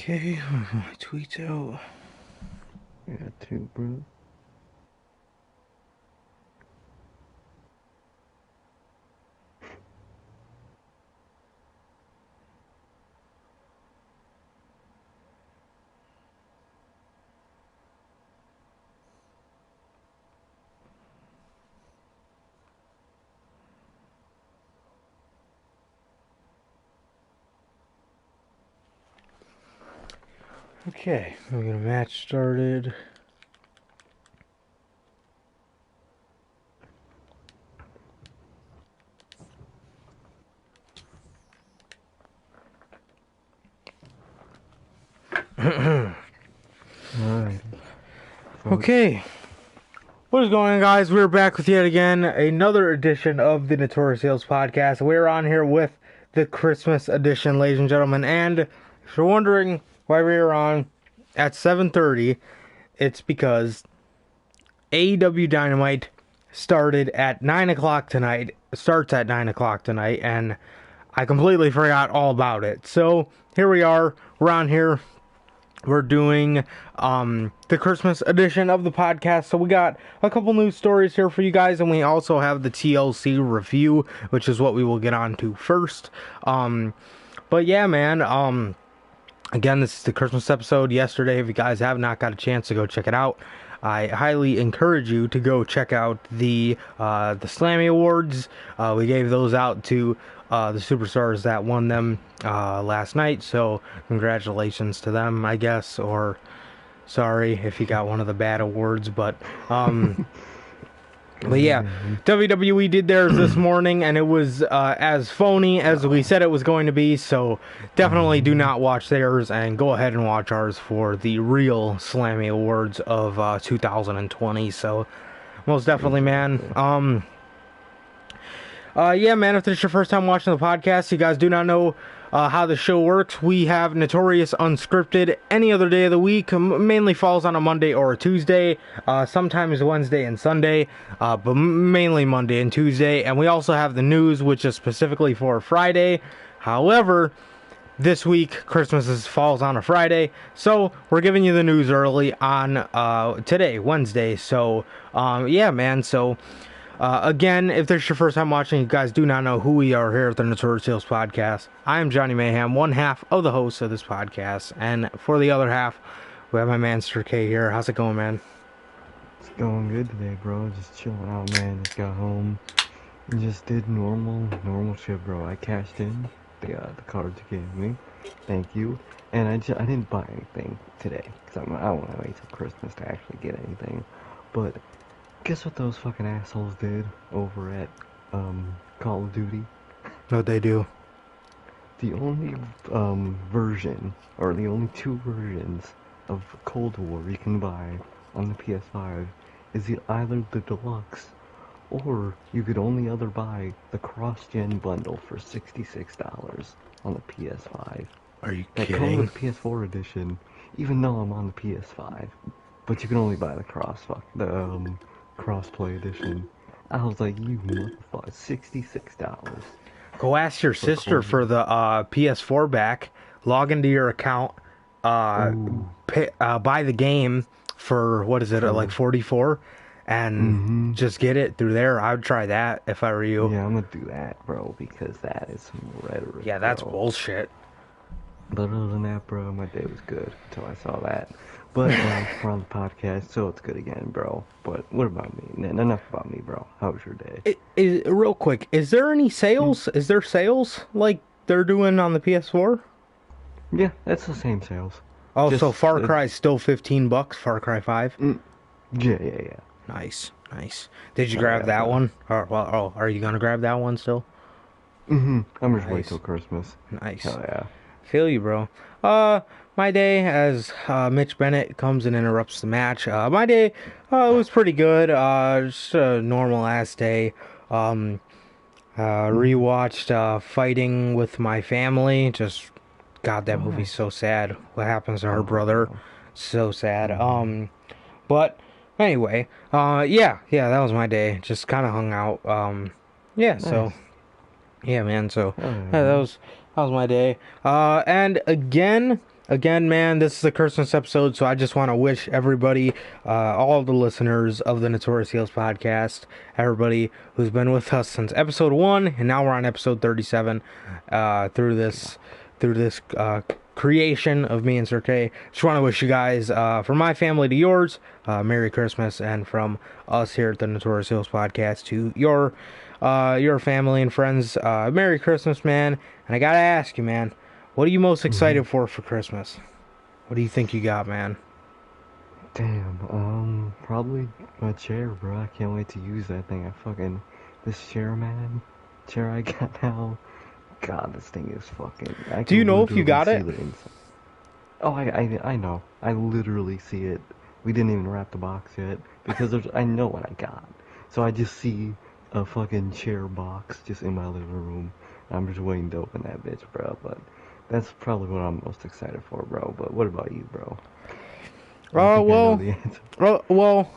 Okay, my tweets out. I got two, bro. Okay, we got a match started. Alright. Okay. What is going on, guys? We're back with yet again another edition of the Notorious podcast. We're on here with the Christmas edition, ladies and gentlemen. And if you're wondering why we're on at 7:30, it's because AEW Dynamite started at 9 o'clock tonight. Starts at 9 o'clock tonight, and I completely forgot all about it. So here we are. We're on here. We're doing the Christmas edition of the podcast. So we got a couple news stories here for you guys, and we also have the TLC review, which is what we will get on to first. But yeah, man. Again, this is the Christmas episode yesterday. If you guys have not got a chance to go check it out, I highly encourage you to go check out the Slammy Awards. We gave those out to the superstars that won them last night, so congratulations to them, I guess, or sorry if you got one of the bad awards, but yeah, WWE did theirs this morning, and it was as phony as we said it was going to be, so definitely do not watch theirs, and go ahead and watch ours for the real Slammy Awards of 2020, so most definitely, man. Yeah, man, if this is your first time watching the podcast, you guys do not know how the show works. We have Notorious Unscripted any other day of the week. Mainly falls on a Monday or a Tuesday. Sometimes Wednesday and Sunday, but mainly Monday and Tuesday. And we also have the news, which is specifically for Friday. However, this week, Christmas falls on a Friday, so we're giving you the news early on today, Wednesday. So, yeah, man, so... again, if this is your first time watching, you guys do not know who we are here at the Notorious Sales Podcast. I am Johnny Mayhem, one half of the host of this podcast, and for the other half, we have my man Sir K here. How's it going, man? It's going good today, bro. Just chilling out, man. Just got home and just did normal shit, bro. I cashed in the cards you gave me. Thank you. And I didn't buy anything today, because I don't want to wait till Christmas to actually get anything. But... guess what those fucking assholes did over at Call of Duty? What'd they do? The only version, or the only two versions of Cold War you can buy on the PS5 is either the Deluxe, or you could only other buy the cross-gen bundle for $66 on the PS5. Are you kidding? That comes with PS4 edition, even though I'm on the PS5. But you can only buy the crossplay edition. I was like, you motherfucker, $66. Go ask your sister for the PS4 back. Log into your account. Buy the game for, what is it, like 44, and just get it through there. I would try that if I were you. Yeah, I'm gonna do that, bro, because that is some rhetoric. Yeah, that's bullshit. But other than that, bro, my day was good until I saw that. But we're on the podcast, so it's good again, bro. But what about me? Enough about me, bro. How was your day? Real quick, is there any sales? Is there sales like they're doing on the PS4? Yeah, that's the same sales. Oh, so Far Cry's still $15, Far Cry 5? Yeah. Nice. Did you grab that one? Are you gonna grab that one still? I'm just waiting till Christmas. Nice. Hell yeah. Feel you, bro. My day, as Mitch Bennett comes and interrupts the match. My day, it was pretty good. Just a normal ass day. Rewatched Fighting with My Family. Just, God, that movie's so sad. What happens to her brother? So sad. But anyway, yeah, that was my day. Just kind of hung out. Yeah, so, yeah, man. So that was my day. And again, again, man, this is a Christmas episode, so I just want to wish everybody, all the listeners of the Notorious Heels podcast, everybody who's been with us since episode 1, and now we're on episode 37, through this creation of me and Sir K. Just want to wish you guys, from my family to yours, Merry Christmas, and from us here at the Notorious Heels podcast to your family and friends, Merry Christmas, man. And I gotta ask you, man, what are you most excited for Christmas? What do you think you got, man? Damn, probably my chair, bro. I can't wait to use that thing. This chair, man. Chair I got now. God, this thing is fucking... Do you know if you got it? Oh, I know. I literally see it. We didn't even wrap the box yet, because I know what I got. So I just see a fucking chair box just in my living room. I'm just waiting to open that bitch, bro, but that's probably what I'm most excited for, bro. But what about you, bro? Well,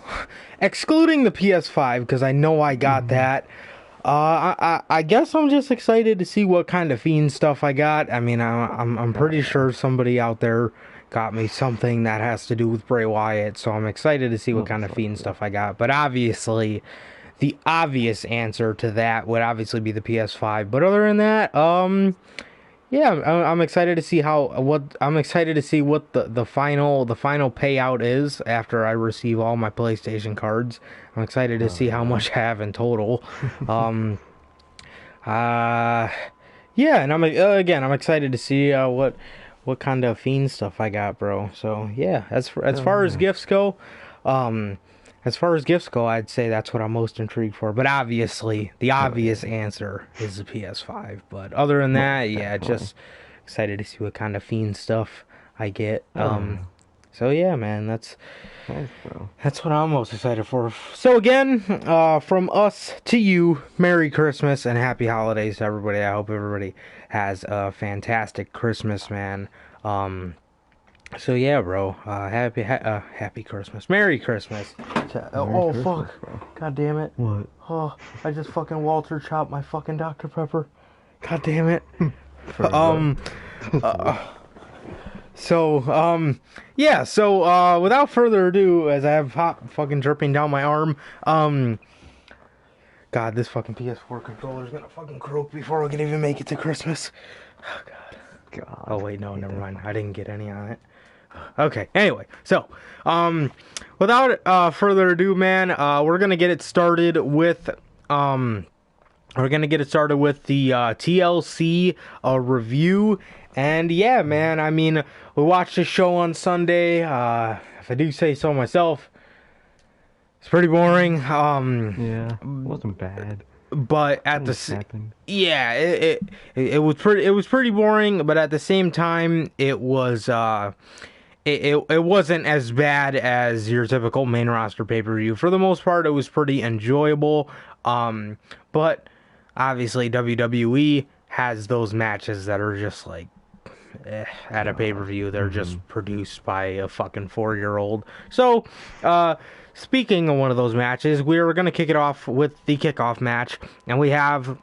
excluding the PS5, because I know I got that, I guess I'm just excited to see what kind of Fiend stuff I got. I mean, I'm pretty sure somebody out there got me something that has to do with Bray Wyatt, so I'm excited to see what kind of Fiend stuff I got. But obviously, the obvious answer to that would obviously be the PS5. But other than that, yeah, I'm excited to see what the final payout is after I receive all my PlayStation cards. I'm excited to see how much I have in total. Yeah, and I'm excited to see what kind of Fiend stuff I got, bro. So yeah, as far as gifts go, I'd say that's what I'm most intrigued for. But obviously, the obvious answer is the PS5. But other than that, yeah, just excited to see what kind of Fiend stuff I get. So yeah, man, that's what I'm most excited for. So again, from us to you, Merry Christmas and Happy Holidays to everybody. I hope everybody has a fantastic Christmas, man. So yeah, bro. Happy Christmas. Merry Christmas. Merry Christmas, fuck. Bro. God damn it. What? Oh, I just fucking Walter chopped my fucking Dr. Pepper. God damn it. Yeah, so without further ado, as I have hot fucking dripping down my arm, God, this fucking PS4 controller is gonna fucking croak before we can even make it to Christmas. Oh, God. Oh, wait, no, never mind. I didn't get any on it. Okay, anyway, so, without further ado, man, we're gonna get it started with, the TLC review. And yeah, man, I mean, we watched the show on Sunday. If I do say so myself, it's pretty boring. Yeah, it wasn't bad. But at the it was pretty boring. But at the same time, it was it wasn't as bad as your typical main roster pay-per-view. For the most part, it was pretty enjoyable. But obviously, WWE has those matches that are just like at a pay-per-view. They're just produced by a fucking 4-year-old. So, speaking of one of those matches, we're going to kick it off with the kickoff match. And we have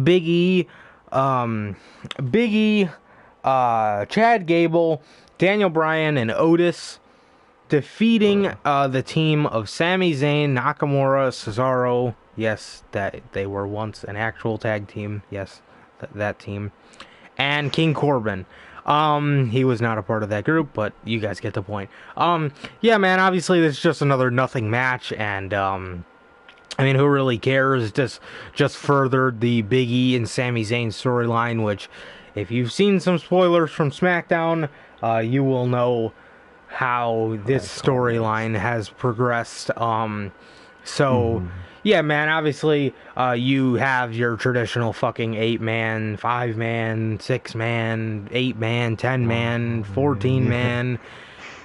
Big E, Chad Gable, Daniel Bryan, and Otis defeating the team of Sami Zayn, Nakamura, Cesaro. Yes, that they were once an actual tag team. Yes, that team. And King Corbin. He was not a part of that group, but you guys get the point. Yeah, man, obviously this is just another nothing match, and I mean, who really cares? Just furthered the Big E and Sami Zayn storyline, which, if you've seen some spoilers from SmackDown, you will know how this storyline has progressed. Yeah, man, obviously, you have your traditional fucking 8-man, 5-man, 6-man, 8-man, 10-man, 14-man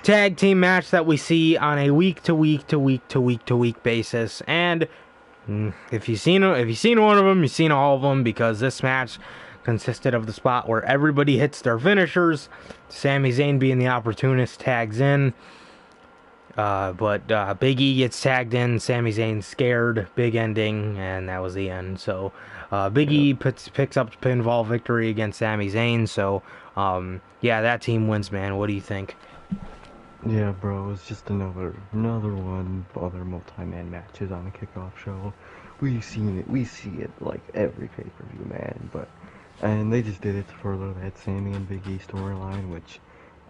tag team match that we see on a week-to-week basis. And if you've seen one of them, you've seen all of them, because this match consisted of the spot where everybody hits their finishers. Sami Zayn, being the opportunist, tags in. But Big E gets tagged in. Sami Zayn scared. Big ending, and that was the end. So Big E picks up the pinfall victory against Sami Zayn. So yeah, that team wins, man. What do you think? Yeah, bro, it's just another one of other multi-man matches on the kickoff show. We see it like every pay-per-view, man. And they just did it to further that Sammy and Big E storyline, which,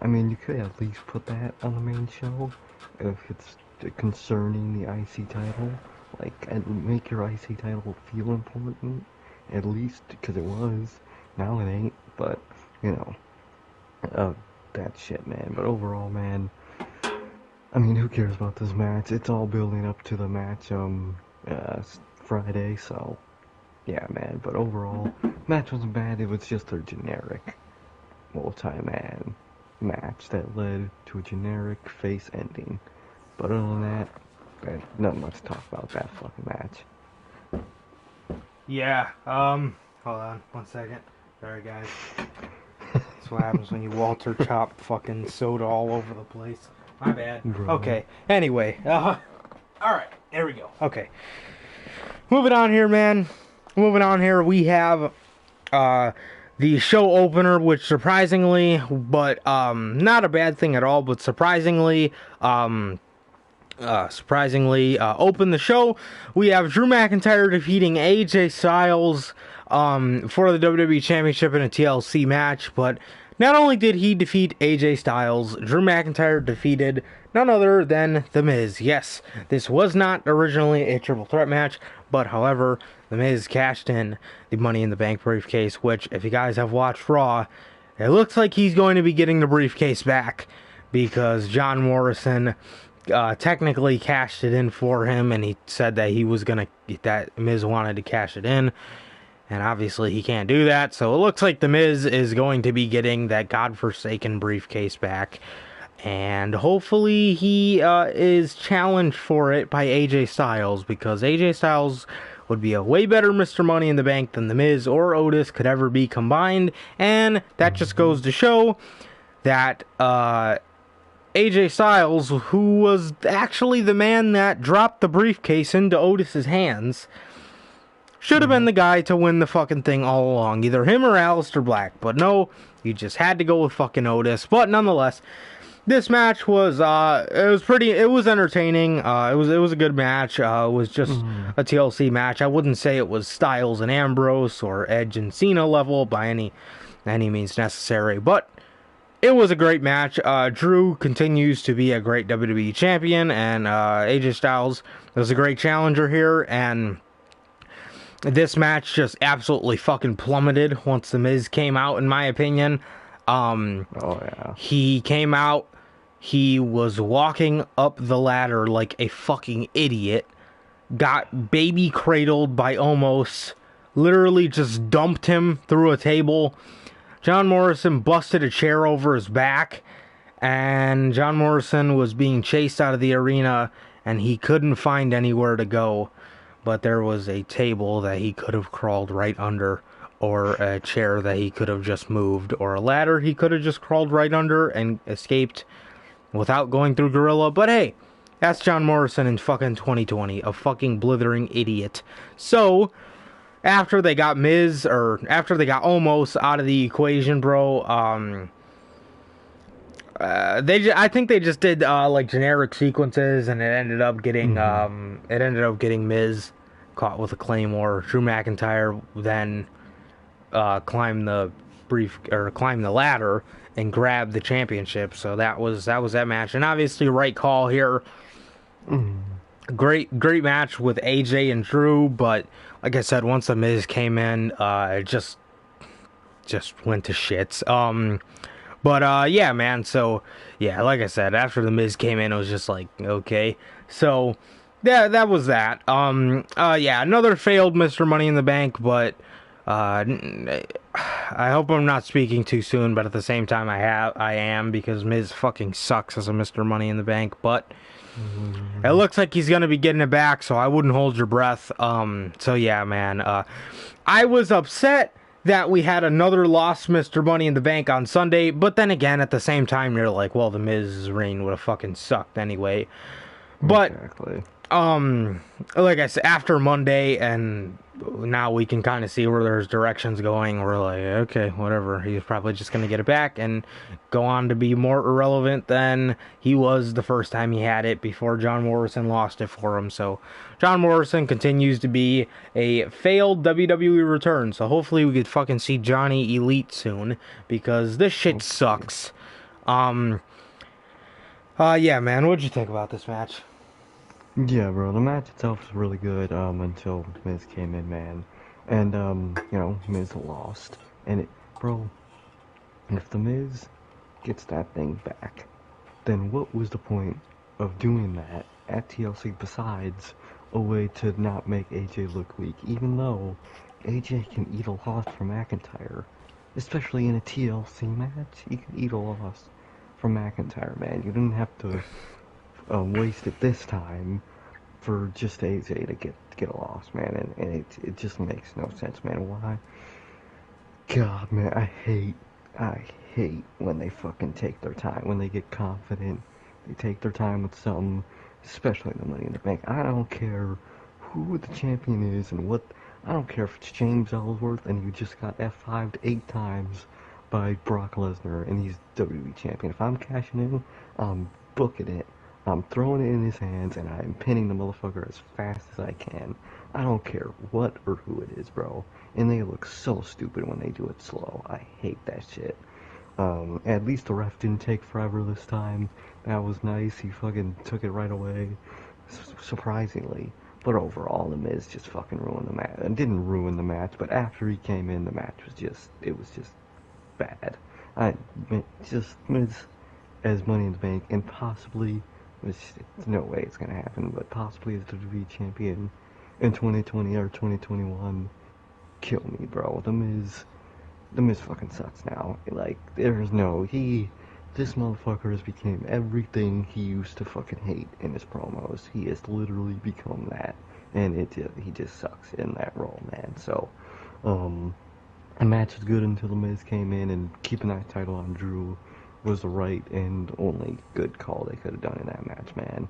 I mean, you could at least put that on the main show if it's concerning the IC title, like, and make your IC title feel important, at least, because it was. Now it ain't, but, you know, that shit, man. But overall, man, I mean, who cares about this match? It's all building up to the match, Friday, so, yeah, man. But overall, match wasn't bad. It was just a generic multi-man match that led to a generic face ending. But other than that, nothing much to talk about that fucking match. Yeah, hold on 1 second. Sorry, guys. That's what happens when you Walter chop fucking soda all over the place. My bad. Bro. Okay, anyway. Alright, there we go. Okay. Moving on here, man. Moving on here, we have the show opener, which surprisingly, but not a bad thing at all, but surprisingly opened the show. We have Drew McIntyre defeating AJ Styles for the WWE Championship in a TLC match, but not only did he defeat AJ Styles, Drew McIntyre defeated none other than The Miz. Yes, this was not originally a triple threat match, but however, The Miz cashed in the Money in the Bank briefcase, which, if you guys have watched Raw, it looks like he's going to be getting the briefcase back, because John Morrison technically cashed it in for him, and he said that he was going to, that Miz wanted to cash it in. And obviously he can't do that, so it looks like The Miz is going to be getting that godforsaken briefcase back. And hopefully he is challenged for it by AJ Styles, because AJ Styles would be a way better Mr. Money in the Bank than The Miz or Otis could ever be combined. And that just goes to show that AJ Styles, who was actually the man that dropped the briefcase into Otis's hands, should have been the guy to win the fucking thing all along. Either him or Aleister Black. But no, you just had to go with fucking Otis. But nonetheless, this match was, it was entertaining. It was a good match. It was just a TLC match. I wouldn't say it was Styles and Ambrose or Edge and Cena level by any means necessary. But it was a great match. Drew continues to be a great WWE champion. And AJ Styles was a great challenger here. And this match just absolutely fucking plummeted once The Miz came out, in my opinion. Oh, yeah. He came out, he was walking up the ladder like a fucking idiot, got baby cradled by Omos, literally just dumped him through a table. John Morrison busted a chair over his back, and John Morrison was being chased out of the arena, and he couldn't find anywhere to go. But there was a table that he could have crawled right under, or a chair that he could have just moved, or a ladder he could have just crawled right under and escaped without going through Gorilla. But hey, that's John Morrison in fucking 2020, a fucking blithering idiot. So, after they got Omos out of the equation, bro, I think they just did like generic sequences, and it ended up getting Miz caught with a Claymore. Drew McIntyre then climbed the ladder and grabbed the championship. So that was that match, and obviously right call here. Great match with AJ and Drew, but like I said, once the Miz came in, it just went to shits. But yeah, man, so, yeah, like I said, after The Miz came in, it was just like, okay. So, yeah, that was that. Yeah, another failed Mr. Money in the Bank, but, I hope I'm not speaking too soon, but at the same time, I am, because Miz fucking sucks as a Mr. Money in the Bank, but it looks like he's gonna be getting it back, so I wouldn't hold your breath. So, yeah, man, I was upset that we had another lost Mr. Money in the Bank on Sunday, but then again, at the same time, you're like, well, the Miz's reign would have fucking sucked anyway. But, Exactly. like I said, after Monday, and now we can kind of see where there's directions going. We're like, okay, whatever. He's probably just going to get it back and go on to be more irrelevant than he was the first time he had it before John Morrison lost it for him. So John Morrison continues to be a failed WWE return. So hopefully we could fucking see Johnny Elite soon, because this shit sucks. Yeah, man, what'd you think about this match? Yeah, bro, the match itself was really good, until Miz came in, man. And, you know, Miz lost. And bro, if the Miz gets that thing back, then what was the point of doing that at TLC besides a way to not make AJ look weak? Even though AJ can eat a loss from McIntyre, especially in a TLC match, you can eat a loss from McIntyre, man. You didn't have to waste it this time for just AJ to get a loss, man, and it just makes no sense, man. Why? God, man, I hate when they fucking take their time, when they get confident, they take their time with something, especially the Money in the Bank. I don't care who the champion is and what, I don't care if it's James Ellsworth and you just got F5'd 8 times by Brock Lesnar and he's WWE champion. If I'm cashing in, I'm booking it. I'm throwing it in his hands, and I'm pinning the motherfucker as fast as I can. I don't care what or who it is, bro. And they look so stupid when they do it slow. I hate that shit. At least the ref didn't take forever this time. That was nice. He fucking took it right away. Surprisingly. But overall, the Miz just fucking ruined the match. And didn't ruin the match, but after he came in, the match was just, it was just bad. Miz as Money in the Bank, and possibly, which there's no way it's gonna happen, but possibly as WWE champion in 2020 or 2021. Kill me, bro. The Miz fucking sucks now. Like, there's no, this motherfucker has become everything he used to fucking hate in his promos. He has literally become that, and he just sucks in that role, man. So, the match was good until the Miz came in, and keeping that title on Drew was the right and only good call they could have done in that match, man.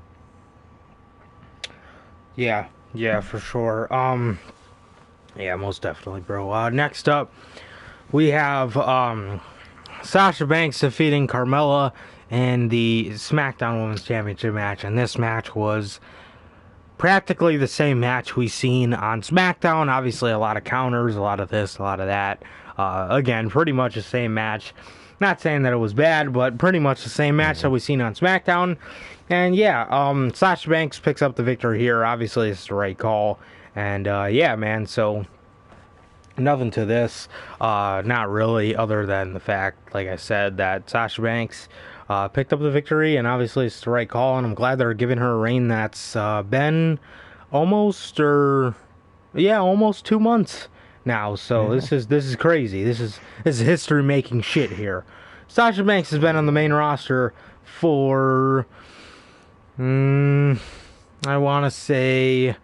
Yeah, for sure. Yeah, most definitely, bro. Next up, we have Sasha Banks defeating Carmella in the SmackDown Women's Championship match, and this match was practically the same match we seen on SmackDown. Obviously, a lot of counters, a lot of this, a lot of that. Again, pretty much the same match. Not saying that it was bad, but pretty much the same match that we've seen on SmackDown. And yeah, Sasha Banks picks up the victory here. Obviously, it's the right call. And yeah, man, so nothing to this. Not really, other than the fact, like I said, that Sasha Banks picked up the victory. And obviously, it's the right call. And I'm glad they're giving her a reign that's been almost 2 months now. So this is crazy. This is history making shit here. Sasha Banks has been on the main roster for I want to say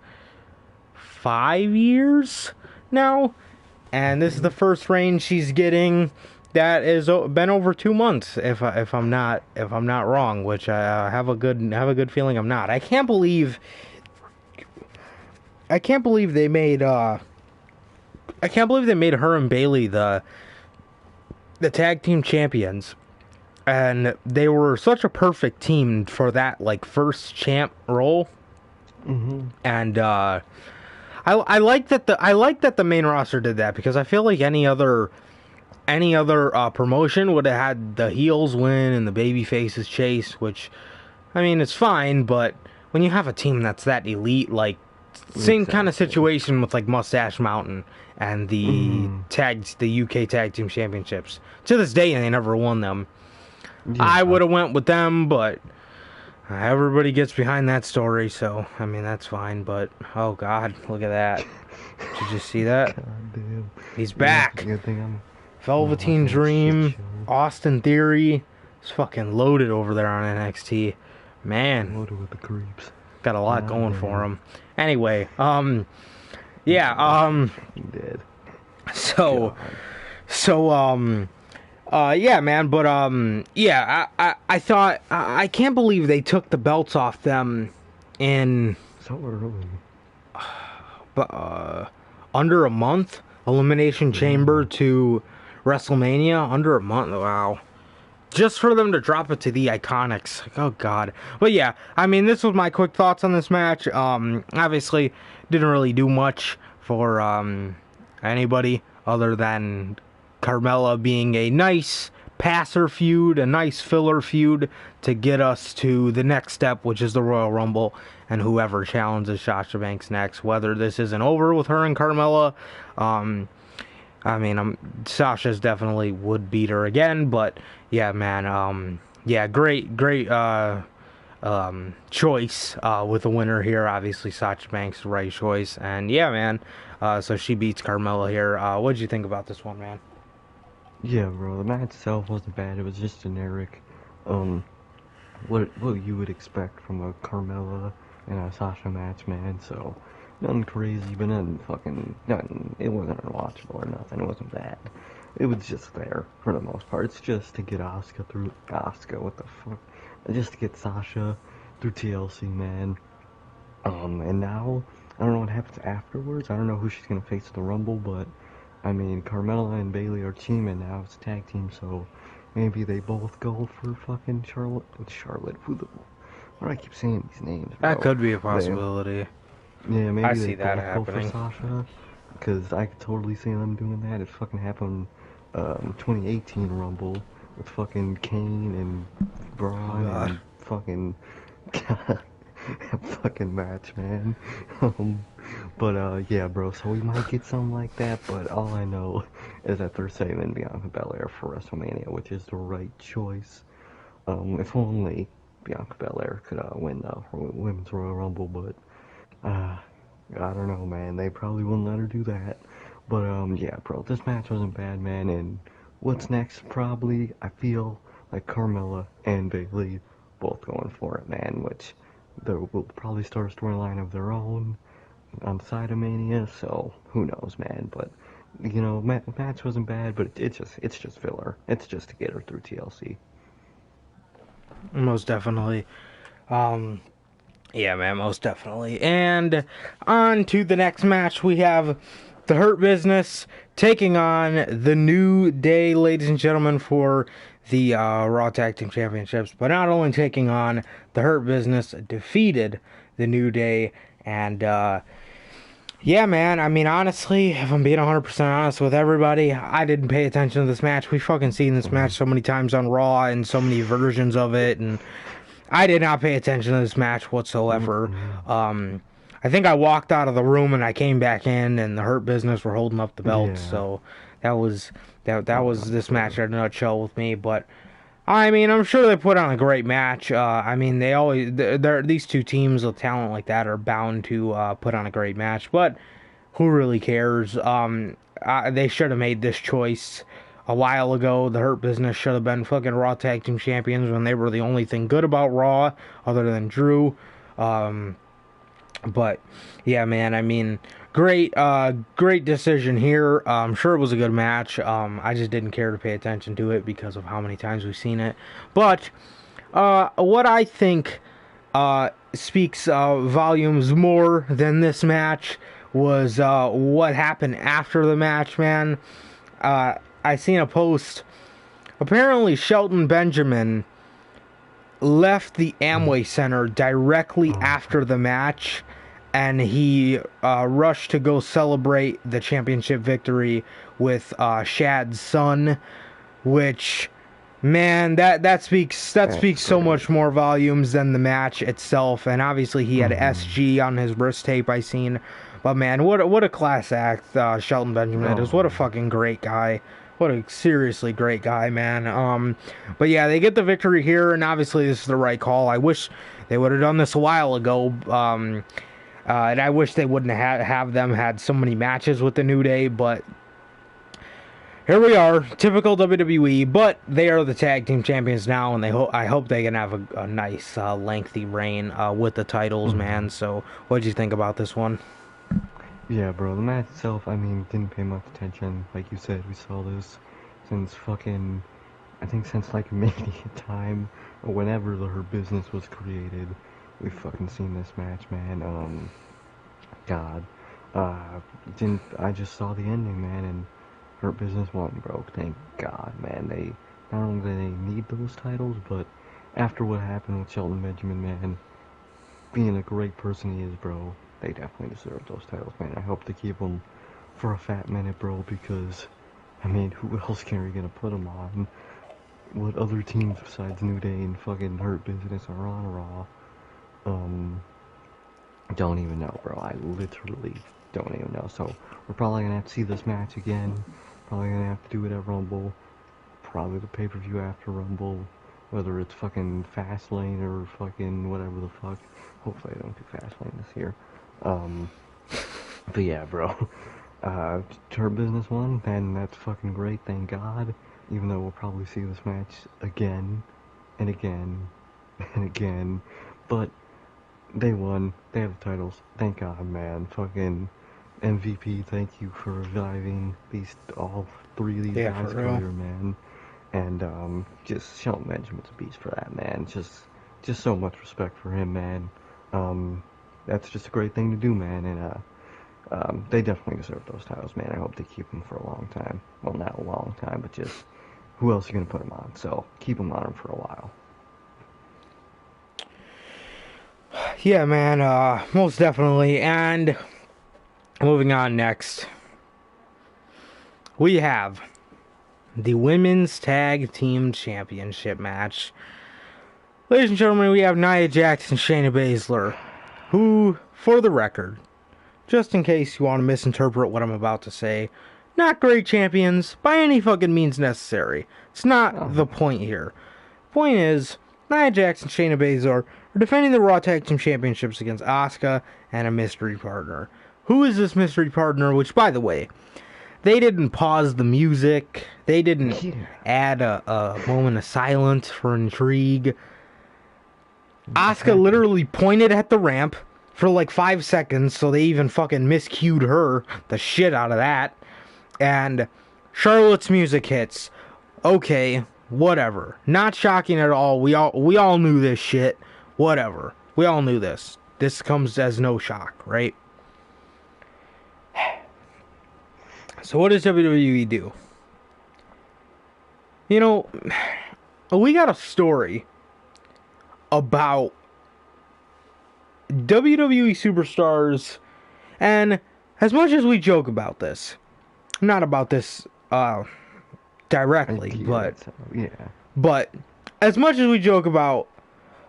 5 years now, and this is the first reign she's getting that is been over 2 months, if I'm not wrong, which I have a good feeling I'm not. I can't believe they made her and Bayley the tag team champions, and they were such a perfect team for that, like, first champ role. And I like that the main roster did that, because I feel like any other promotion would have had the heels win and the baby faces chase, which, I mean, it's fine, but when you have a team that's that elite, like, same kind of situation with, like, Mustache Mountain and the UK Tag Team Championships. To this day, they never won them. Yeah. I would have went with them, but everybody gets behind that story, so, I mean, that's fine. But, oh, God, look at that. Did you see that? God damn. He's back. Velveteen Dream, Austin Theory. It's fucking loaded over there on NXT. Man. Loaded with the creeps. Got a lot going for him. Anyway, yeah, He did. So Yeah, man, but yeah, I thought I can't believe they took the belts off them in So early. Under a month. Elimination Chamber Yeah. to WrestleMania, under a month. Wow. Just for them to drop it to the Iconics. Oh, God. But yeah, I mean, this was my quick thoughts on this match. Obviously, didn't really do much for anybody other than Carmella being a nice passer feud, a nice filler feud to get us to the next step, which is the Royal Rumble, and whoever challenges Sasha Banks next. Whether this isn't over with her and Carmella, I mean, Sasha's definitely would beat her again, but yeah, man, yeah, great choice with the winner here. Obviously, Sasha Banks, the right choice, and yeah, man, so she beats Carmella here. What'd you think about this one, man? Yeah, bro. The match itself wasn't bad. It was just generic. What you would expect from a Carmella and a Sasha match, man. So nothing crazy, but nothing. It wasn't unwatchable or nothing. It wasn't bad. It was just there for the most part. It's just to get Asuka. What the fuck? Just to get Sasha through TLC, man. And now I don't know what happens afterwards. I don't know who she's gonna face at the Rumble, but I mean, Carmella and Bayley are teaming now. It's a tag team, so maybe they both go for fucking Charlotte. Why do I keep saying these names, bro? That could be a possibility. Yeah, maybe I they see that both happening. go for Sasha, because I could totally see them doing that. It fucking happened 2018 Rumble with fucking Kane and Braun and fucking fucking match, man. Yeah, bro, so we might get something like that, but all I know is that they're saving Bianca Belair for WrestleMania, which is the right choice. If only Bianca Belair could win the Women's Royal Rumble, but I don't know, man. They probably wouldn't let her do that. But yeah, bro, this match wasn't bad, man. And what's next? Probably, I feel like Carmella and Bayley both going for it, man. Which they will probably start a storyline of their own on side of Mania. So who knows, man? But you know, match wasn't bad, but it's just filler. It's just to get her through TLC. Most definitely. Yeah, man, most definitely. And on to the next match, we have the Hurt Business taking on the New Day, ladies and gentlemen, for the Raw Tag Team Championships. But not only taking on the Hurt Business, defeated the New Day. And, yeah, man, I mean, honestly, if I'm being 100% honest with everybody, I didn't pay attention to this match. We've fucking seen this match so many times on Raw and so many versions of it, and I did not pay attention to this match whatsoever. I think I walked out of the room and I came back in, and the Hurt Business were holding up the belts. Yeah. So that was this match in a nutshell with me. But I mean, I'm sure they put on a great match. I mean, these two teams with talent like that are bound to put on a great match. But who really cares? They should have made this choice a while ago. The Hurt Business should have been fucking Raw Tag Team Champions when they were the only thing good about Raw, other than Drew. But yeah, man, I mean, great decision here. I'm sure it was a good match. I just didn't care to pay attention to it because of how many times we've seen it. But what I think speaks volumes more than this match was what happened after the match, man. I seen a post. Apparently, Shelton Benjamin left the Amway Center directly after the match, and he rushed to go celebrate the championship victory with Shad's son, which, man, that speaks so much more volumes than the match itself. And obviously, he had SG on his wrist tape I seen. But man, what a class act Shelton Benjamin is. What a fucking great guy. What a seriously great guy, man. But yeah, they get the victory here, and obviously this is the right call. I wish they would have done this a while ago. And I wish they wouldn't have them had so many matches with the New Day, but here we are, typical WWE. But they are the tag team champions now, and I hope they can have a nice lengthy reign with the titles, man. So, what did you think about this one? Yeah, bro, the match itself, I mean, didn't pay much attention. Like you said, we saw this since fucking, I think since like Mania time, or whenever her business was created. We've fucking seen this match, man. God. Didn't, I just saw the ending, man, and Hurt Business won, bro. Thank God, man. They, not only do they need those titles, but after what happened with Shelton Benjamin, man, being a great person he is, bro, they definitely deserve those titles, man. I hope to keep them for a fat minute, bro, because, I mean, who else can we gonna put them on? What other teams besides New Day and fucking Hurt Business are on Raw? Don't even know, bro. I literally don't even know. So, we're probably gonna have to see this match again. Probably gonna have to do it at Rumble. Probably the pay-per-view after Rumble. Whether it's fucking Fastlane or fucking whatever the fuck. Hopefully I don't do Fastlane this year. But yeah, bro. Her business won, and that's fucking great, thank God. Even though we'll probably see this match again, and again, and again. But they won. They have the titles. Thank God, man. Fucking MVP, thank you for reviving all three of these guys earlier, man. And just Shelton Benjamin's a beast for that, man. Just so much respect for him, man. That's just a great thing to do, man. And they definitely deserve those titles, man. I hope they keep them for a long time. Well, not a long time, but just who else are you gonna put them on? So keep them on them for a while. Yeah, man, most definitely. And moving on next, we have the Women's Tag Team Championship match. Ladies and gentlemen, we have Nia Jax and Shayna Baszler, who, for the record, just in case you want to misinterpret what I'm about to say, not great champions by any fucking means necessary. It's not the point here. Point is, Nia Jax and Shayna Baszler are defending the Raw Tag Team Championships against Asuka and a mystery partner. Who is this mystery partner? Which, by the way, they didn't pause the music. They didn't add a moment of silence for intrigue. Asuka literally pointed at the ramp for like 5 seconds, so they even fucking miscued her. The shit out of that. And Charlotte's music hits. Okay, whatever. Not shocking at all. We all knew this shit. Whatever. We all knew this. This comes as no shock, right? So what does WWE do? You know, we got a story about WWE superstars, and as much as we joke about this, not about this directly, but as much as we joke about,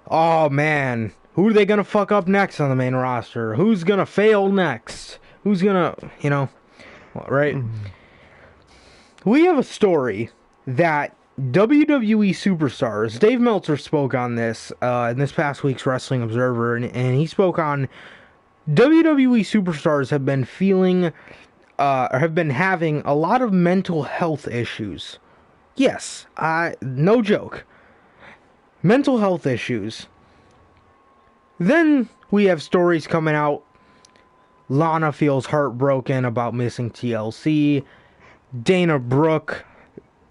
oh man, who are they gonna fuck up next on the main roster? Who's gonna fail next? Who's gonna, right? We have a story that WWE superstars, Dave Meltzer spoke on this in this past week's Wrestling Observer, and he spoke on WWE superstars have been feeling, or have been having a lot of mental health issues. Yes, no joke. Mental health issues. Then we have stories coming out. Lana feels heartbroken about missing TLC. Dana Brooke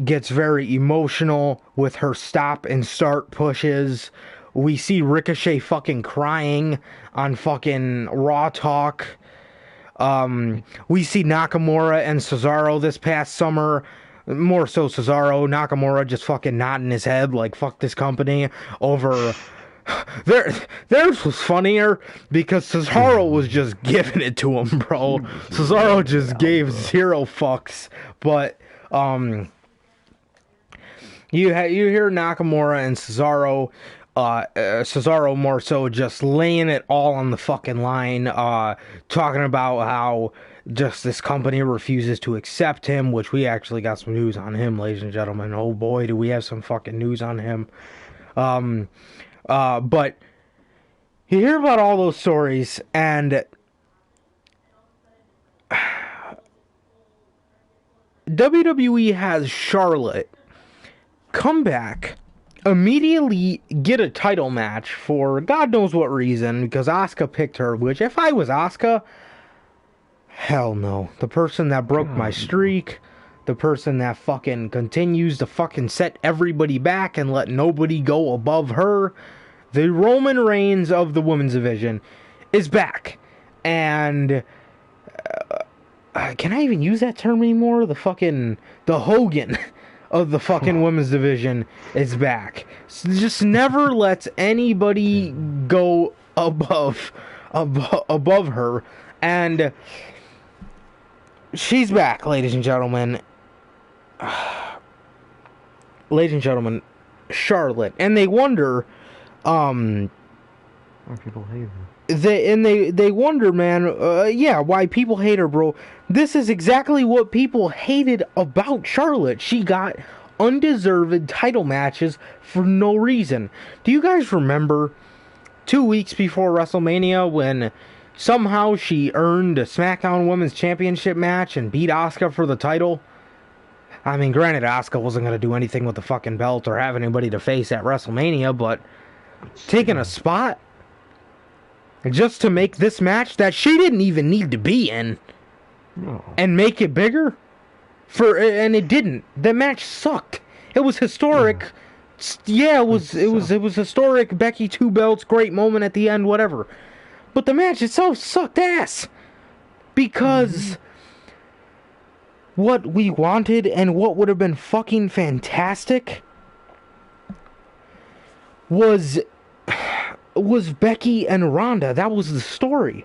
gets very emotional with her stop and start pushes. We see Ricochet fucking crying on fucking Raw Talk. We see Nakamura and Cesaro this past summer. More so Cesaro. Nakamura just fucking nodding his head like fuck this company over. Theirs was funnier because Cesaro was just giving it to him, bro. Cesaro just gave zero fucks. But you hear Nakamura and Cesaro, Cesaro more so just laying it all on the fucking line, talking about how just this company refuses to accept him, which we actually got some news on him, ladies and gentlemen. Oh boy, do we have some fucking news on him. But you hear about all those stories, and WWE has Charlotte come back, immediately get a title match for God knows what reason, because Asuka picked her, which if I was Asuka, Hell no. The person that broke my streak, the person that fucking continues to fucking set everybody back and let nobody go above her, the Roman Reigns of the women's division is back. And can I even use that term anymore? The Hogan of the fucking women's division is back. So just never lets anybody go above her. And she's back, ladies and gentlemen. Ladies and gentlemen, Charlotte. And they wonder, why people hate her. They wonder, man, why people hate her, bro. This is exactly what people hated about Charlotte. She got undeserved title matches for no reason. Do you guys remember 2 weeks before WrestleMania when somehow she earned a SmackDown Women's Championship match and beat Asuka for the title? I mean, granted, Asuka wasn't going to do anything with the fucking belt or have anybody to face at WrestleMania, but taking a spot just to make this match that she didn't even need to be in and make it bigger? And it didn't. The match sucked. It was historic. Yeah, it was historic. Becky 2 belts, great moment at the end, whatever. But the match itself sucked ass. Because what we wanted and what would have been fucking fantastic was Becky and Ronda. That was the story.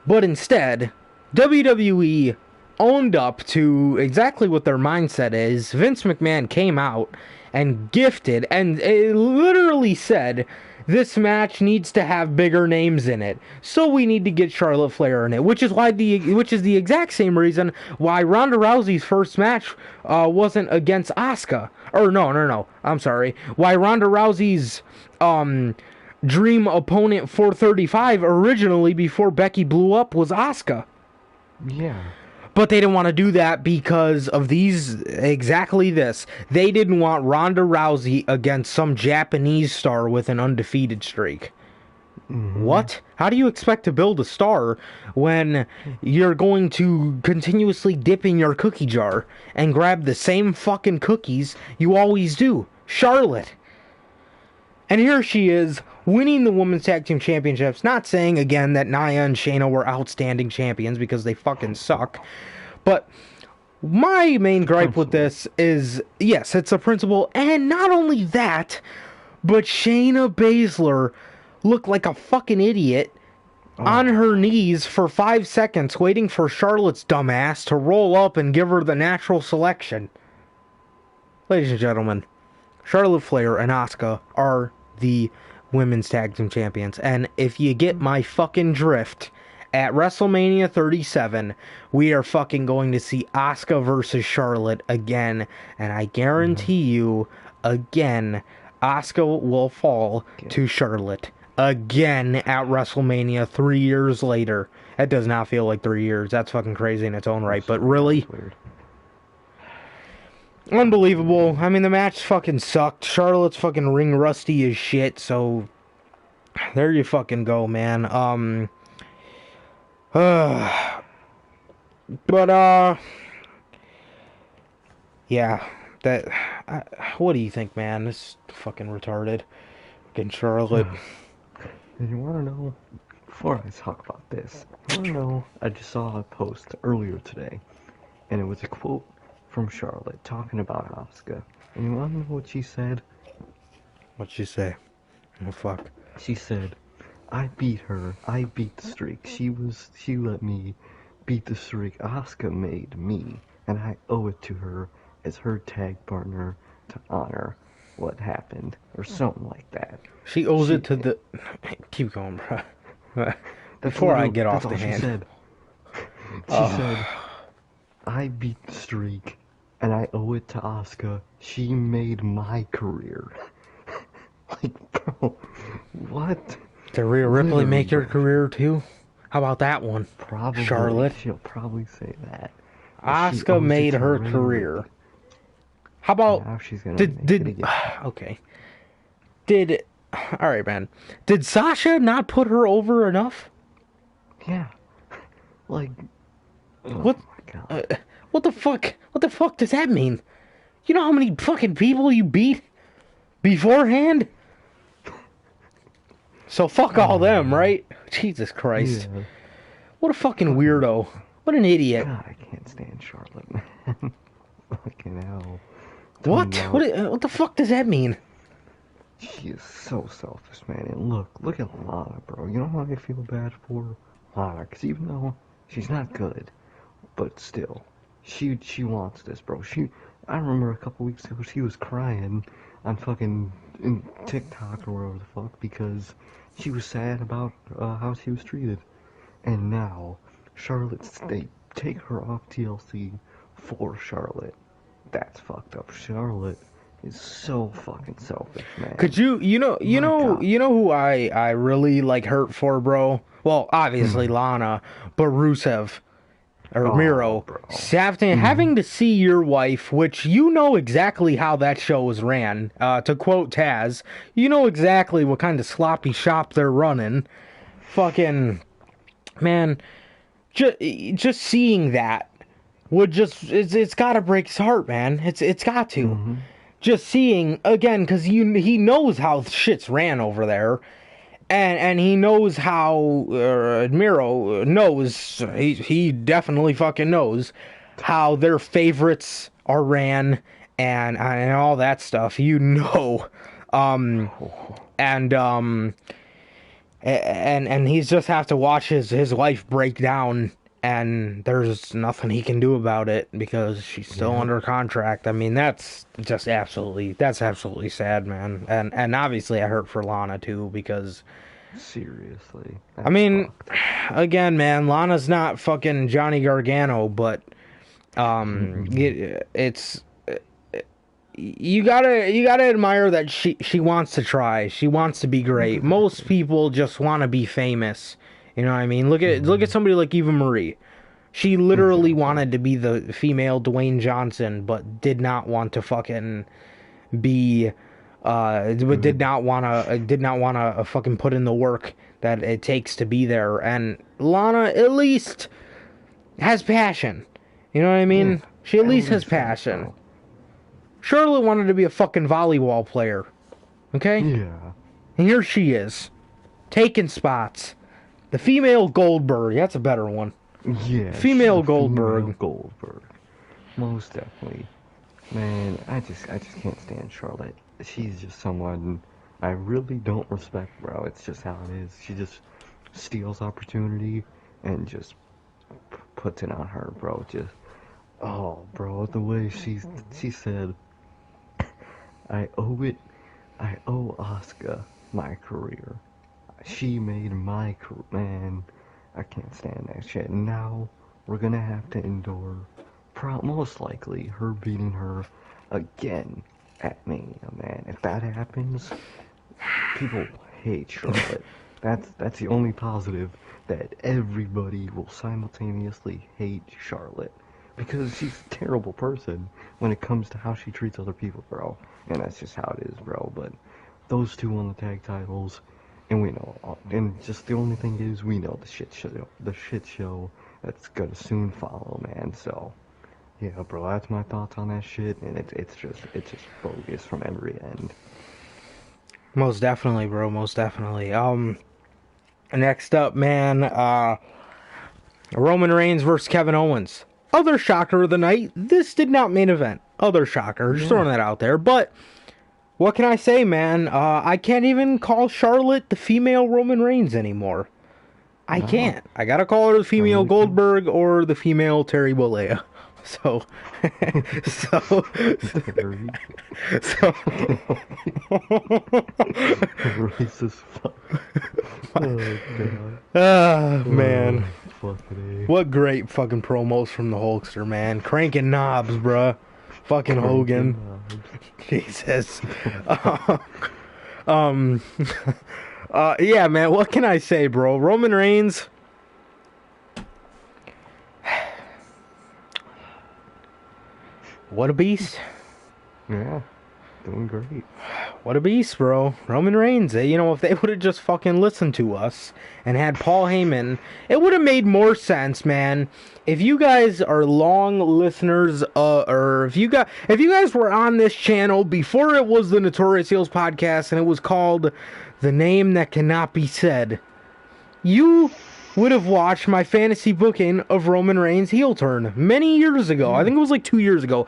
But instead, WWE owned up to exactly what their mindset is. Vince McMahon came out and gifted and literally said, this match needs to have bigger names in it, so we need to get Charlotte Flair in it, which is the exact same reason why Ronda Rousey's first match wasn't against Asuka. Or no, I'm sorry. Why Ronda Rousey's dream opponent 435 originally, before Becky blew up, was Asuka. Yeah. But they didn't want to do that because of exactly this. They didn't want Ronda Rousey against some Japanese star with an undefeated streak. What? How do you expect to build a star when you're going to continuously dip in your cookie jar and grab the same fucking cookies you always do? Charlotte. And here she is, winning the Women's Tag Team Championships. Not saying, again, that Nia and Shayna were outstanding champions, because they fucking suck. But my main gripe with this is, yes, it's a principle. And not only that, but Shayna Baszler looked like a fucking idiot on her knees for 5 seconds, waiting for Charlotte's dumbass to roll up and give her the natural selection. Ladies and gentlemen, Charlotte Flair and Asuka are the Women's Tag Team Champions. And if you get my fucking drift, at WrestleMania 37, we are fucking going to see Asuka versus Charlotte again. And I guarantee you, again, Asuka will fall to Charlotte. Again at WrestleMania 3 years later. That does not feel like 3 years. That's fucking crazy in its own right. But really? Unbelievable. I mean, the match fucking sucked. Charlotte's fucking ring rusty as shit, so there you fucking go, man. Yeah, what do you think, man? This is fucking retarded. Fucking Charlotte. And you wanna know, before I talk about this, you wanna know, I just saw a post earlier today, and it was a quote from Charlotte talking about Asuka. And you wanna know what she said? What'd she say? Oh, fuck. She said, I beat her. I beat the streak. She let me beat the streak Asuka made me. And I owe it to her as her tag partner to honor what happened. Or something like that. She owes it to the... Keep going, bro. Before I get off the hand. She said, I beat the streak. And I owe it to Asuka. She made my career. Like, bro, what? Did Rhea Ripley make your career too? How about that one? Probably. Charlotte. She'll probably say that. Asuka made her career. How about... Now she's gonna make it again. Okay. Alright, man. Did Sasha not put her over enough? Yeah. Like, What? my God. What the fuck? What the fuck does that mean? You know how many fucking people you beat beforehand? So fuck all them, right? Jesus Christ. Yeah. What a fucking weirdo. What an idiot. God, I can't stand Charlotte, man. Fucking hell. What? What the fuck does that mean? She is so selfish, man. And look at Lana, bro. You know how I feel bad for Lana? Because even though she's not good, but still, she wants this, bro. I remember a couple weeks ago she was crying on fucking in TikTok or whatever the fuck because she was sad about how she was treated. And now, they take her off TLC for Charlotte. That's fucked up. Charlotte is so fucking selfish, man. Could you know who I really like hurt for, bro? Well, obviously Lana, but Rusev or Miro. Bro. Having to see your wife, which you know exactly how that show was ran. To quote Taz, you know exactly what kind of sloppy shop they're running. Fucking man, just seeing that would it's got to break his heart, man. It's got to. Just seeing again, because he knows how shit's ran over there, and he knows how Miro knows. He definitely fucking knows how their favorites are ran and all that stuff. You know, and he's just have to watch his wife break down. And there's nothing he can do about it because she's still under contract. I mean, that's absolutely sad, man. And obviously I hurt for Lana too because Seriously. I mean, Fucked. again, man, Lana's not fucking Johnny Gargano, but it's you gotta admire that she wants to try. She wants to be great. Most people just want to be famous. You know what I mean? Look at somebody like Eva Marie. She literally wanted to be the female Dwayne Johnson, but did not want to fucking be, did not want to fucking put in the work that it takes to be there. And Lana at least has passion. You know what I mean? Yeah, she at least has passion. So. Charlotte wanted to be a fucking volleyball player. Okay? Yeah. And here she is, taking spots. The female Goldberg, that's a better one. Yeah. Female Goldberg. Female Goldberg. Most definitely. Man, I just can't stand Charlotte. She's just someone I really don't respect, bro. It's just how it is. She just steals opportunity and just puts it on her, bro. Bro, the way she said, I owe Asuka my career. She made my career, man. I can't stand that shit. Now we're gonna have to endure, most likely, her beating her again at Mania, man. If that happens, people hate Charlotte. That's the only positive, that everybody will simultaneously hate Charlotte. Because she's a terrible person when it comes to how she treats other people, bro. And that's just how it is, bro. But those two won the tag titles. And we know, and just the only thing is, we know the shit show that's gonna soon follow, man. So, yeah, bro, that's my thoughts on that shit, and it's just bogus from every end. Most definitely, bro. Most definitely. Next up, man, Roman Reigns versus Kevin Owens. Other shocker of the night. This did not main event. Other shocker. Just throwing that out there, but. What can I say, man? I can't even call Charlotte the female Roman Reigns anymore. I can't. I gotta call her the female Goldberg or the female Terry Bollea. So, Racist fuck. Oh, God. Man. Fucking What great fucking promos from the Hulkster, man. Cranking knobs, bruh. Fucking Hogan. Jesus. Yeah, man, what can I say, bro? Roman Reigns. What a beast. Yeah, doing great. What a beast, bro. Roman Reigns. You know, if they would have just fucking listened to us and had Paul Heyman, it would have made more sense, man. If you guys are long listeners, or if you guys were on this channel before it was the Notorious Heels podcast and it was called The Name That Cannot Be Said, you would have watched my fantasy booking of Roman Reigns' heel turn many years ago. I think it was like 2 years ago.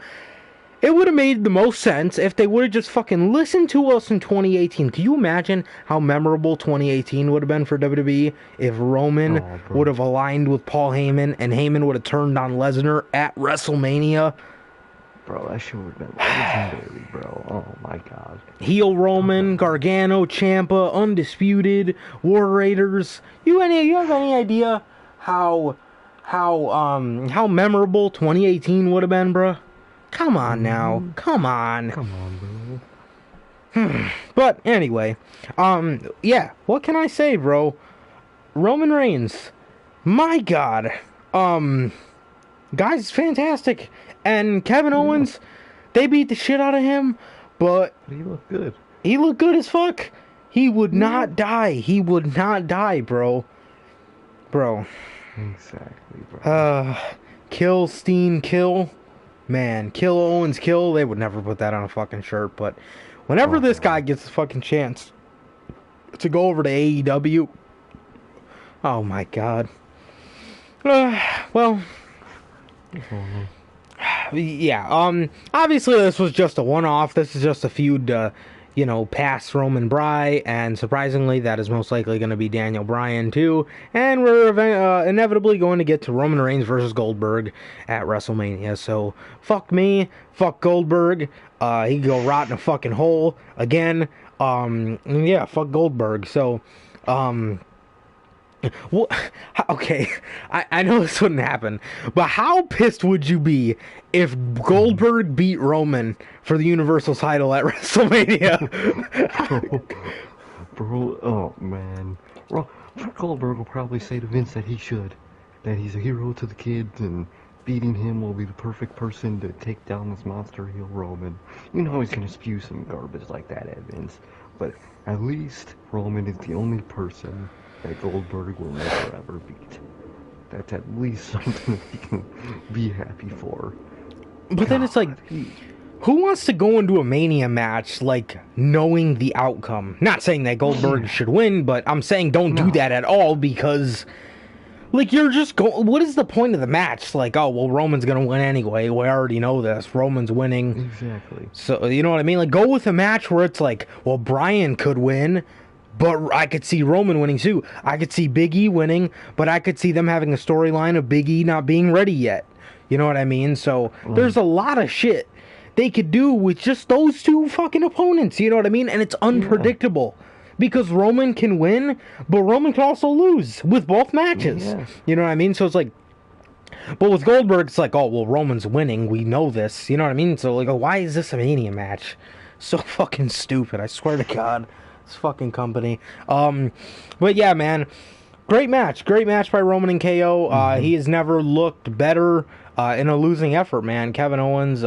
It would have made the most sense if they would have just fucking listened to us in 2018. Can you imagine how memorable 2018 would have been for WWE if Roman would have aligned with Paul Heyman and Heyman would have turned on Lesnar at WrestleMania? Bro, that shit would have been legendary, bro. Oh my god. Heel Roman, Gargano, Ciampa, Undisputed, War Raiders. You have any idea how memorable 2018 would have been, bro? Come on now. Come on. Come on, bro. But anyway, yeah, what can I say, bro? Roman Reigns, my god. Guy's fantastic. And Kevin Owens, they beat the shit out of him, but he looked good. He looked good as fuck. He would not die. He would not die, bro. Bro. Exactly, bro. Kill Steen, kill. Man, kill Owens, kill. They would never put that on a fucking shirt, but whenever this guy gets a fucking chance to go over to AEW, oh my god. Well, yeah, obviously this was just a one-off. This is just a feud, past Roman Bry, and surprisingly, that is most likely going to be Daniel Bryan too. And we're inevitably going to get to Roman Reigns versus Goldberg at WrestleMania. So fuck me, fuck Goldberg. He can go rot in a fucking hole again. Yeah, fuck Goldberg. So, well, okay, I know this wouldn't happen, but how pissed would you be if Goldberg beat Roman for the Universal title at WrestleMania? Bro, oh man. Bro, Goldberg will probably say to Vince that he's a hero to the kids, and beating him will be the perfect person to take down this monster heel Roman. You know he's gonna spew some garbage like that at Vince, but at least Roman is the only person that Goldberg will never ever beat. That's at least something he can be happy for. But then it's like, who wants to go into a Mania match, like, knowing the outcome? Not saying that Goldberg should win, but I'm saying don't do that at all, because, like, you're just what is the point of the match? Like, oh, well, Roman's gonna win anyway. We already know this. Roman's winning. Exactly. So, you know what I mean? Like, go with a match where it's like, well, Bryan could win, but I could see Roman winning too. I could see Big E winning, but I could see them having a storyline of Big E not being ready yet. You know what I mean? So there's a lot of shit they could do with just those two fucking opponents. You know what I mean? And it's unpredictable. Because Roman can win, but Roman can also lose with both matches. Yeah. You know what I mean? So it's like, but with Goldberg, it's like, oh, well, Roman's winning. We know this. You know what I mean? So, like, why is this a Mania match? So fucking stupid. I swear to God. This fucking company. But yeah, man. Great match by Roman and KO. He has never looked better in a losing effort, man. Kevin Owens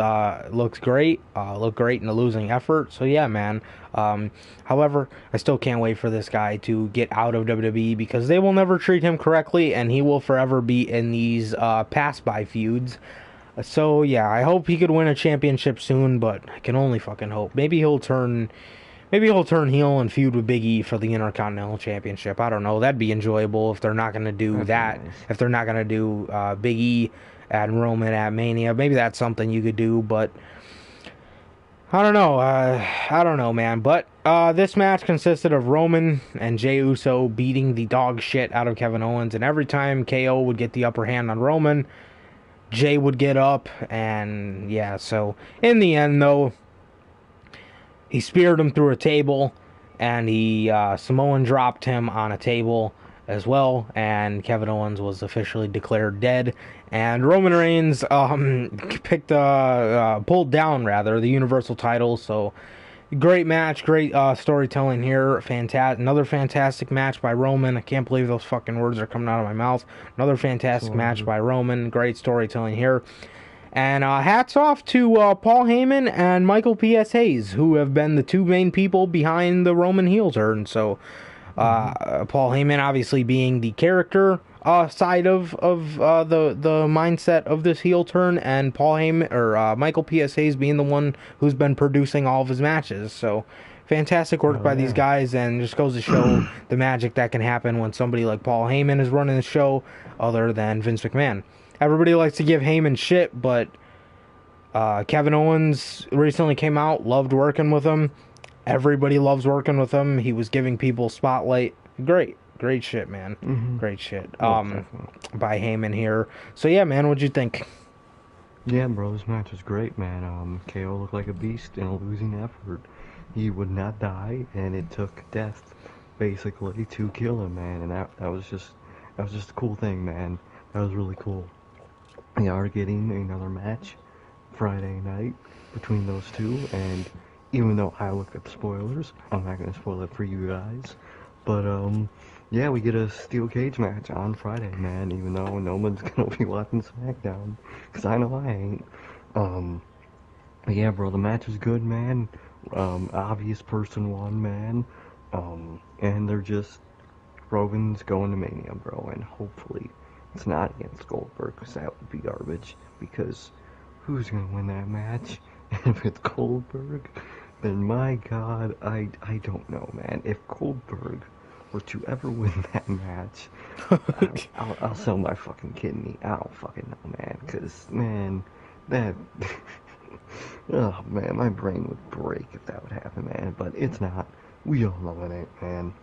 looked great in a losing effort. So yeah, man. However, I still can't wait for this guy to get out of WWE, because they will never treat him correctly, and he will forever be in these pass-by feuds. So yeah, I hope he could win a championship soon, but I can only fucking hope. Maybe he'll turn heel and feud with Big E for the Intercontinental Championship. I don't know. That'd be enjoyable if they're not going to do that. Nice. If they're not going to do Big E and Roman at Mania. Maybe that's something you could do, but I don't know. I don't know, man. But this match consisted of Roman and Jey Uso beating the dog shit out of Kevin Owens. And every time KO would get the upper hand on Roman, Jey would get up. And yeah, so in the end, though, he speared him through a table, and he Samoan dropped him on a table as well, and Kevin Owens was officially declared dead. And Roman Reigns pulled down the Universal title. So great match, great storytelling here. Another fantastic match by Roman. I can't believe those fucking words are coming out of my mouth. Another fantastic match by Roman. Great storytelling here. And hats off to Paul Heyman and Michael P.S. Hayes, who have been the two main people behind the Roman heel turn. So, Paul Heyman obviously being the character side of the mindset of this heel turn, and Paul Heyman or Michael P.S. Hayes being the one who's been producing all of his matches. So, fantastic work by these guys, and just goes to show the magic that can happen when somebody like Paul Heyman is running the show, other than Vince McMahon. Everybody likes to give Heyman shit, but Kevin Owens recently came out, loved working with him. Everybody loves working with him. He was giving people spotlight. Great shit, man. Great shit. By Heyman here. So yeah, man, what'd you think? Yeah, bro, this match was great, man. KO looked like a beast in a losing effort. He would not die, and it took death, basically, to kill him, man. And that was just a cool thing, man. That was really cool. We are getting another match Friday night between those two, and even though I looked at the spoilers, I'm not gonna spoil it for you guys. But yeah, we get a steel cage match on Friday, man. Even though no one's gonna be watching SmackDown, cause I know I ain't. Yeah, bro, the match was good, man. Obvious person won, man. And they're just Roman's going to Mania, bro, and hopefully it's not against Goldberg, because that would be garbage, because who's going to win that match? And if it's Goldberg, then my god, I don't know, man. If Goldberg were to ever win that match, I'll sell my fucking kidney. I don't fucking know, man, because, man, that... oh, man, my brain would break if that would happen, man, but it's not. We all know it ain't, man.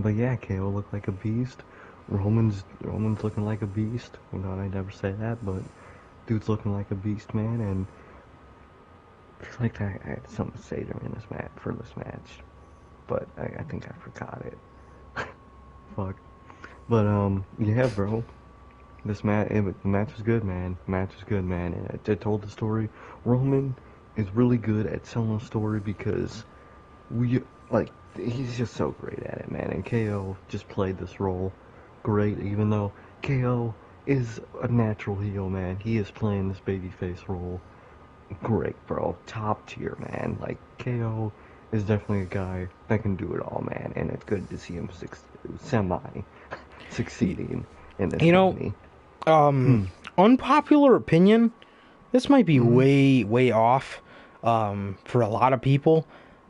But yeah, KO looked like a beast. Roman's looking like a beast. You know, I never say that, but dude's looking like a beast, man. And I feel like I had something to say during this match but I think I forgot it. Fuck. But yeah, bro. The match was good, man. And it told the story. Roman is really good at selling a story because he's just so great at it, man. And KO just played this role great, even though KO is a natural heel, man. He is playing this babyface role great, bro. Top tier, man. Like, KO is definitely a guy that can do it all, man. And it's good to see him succeeding in this company. Unpopular opinion, this might be way off for a lot of people.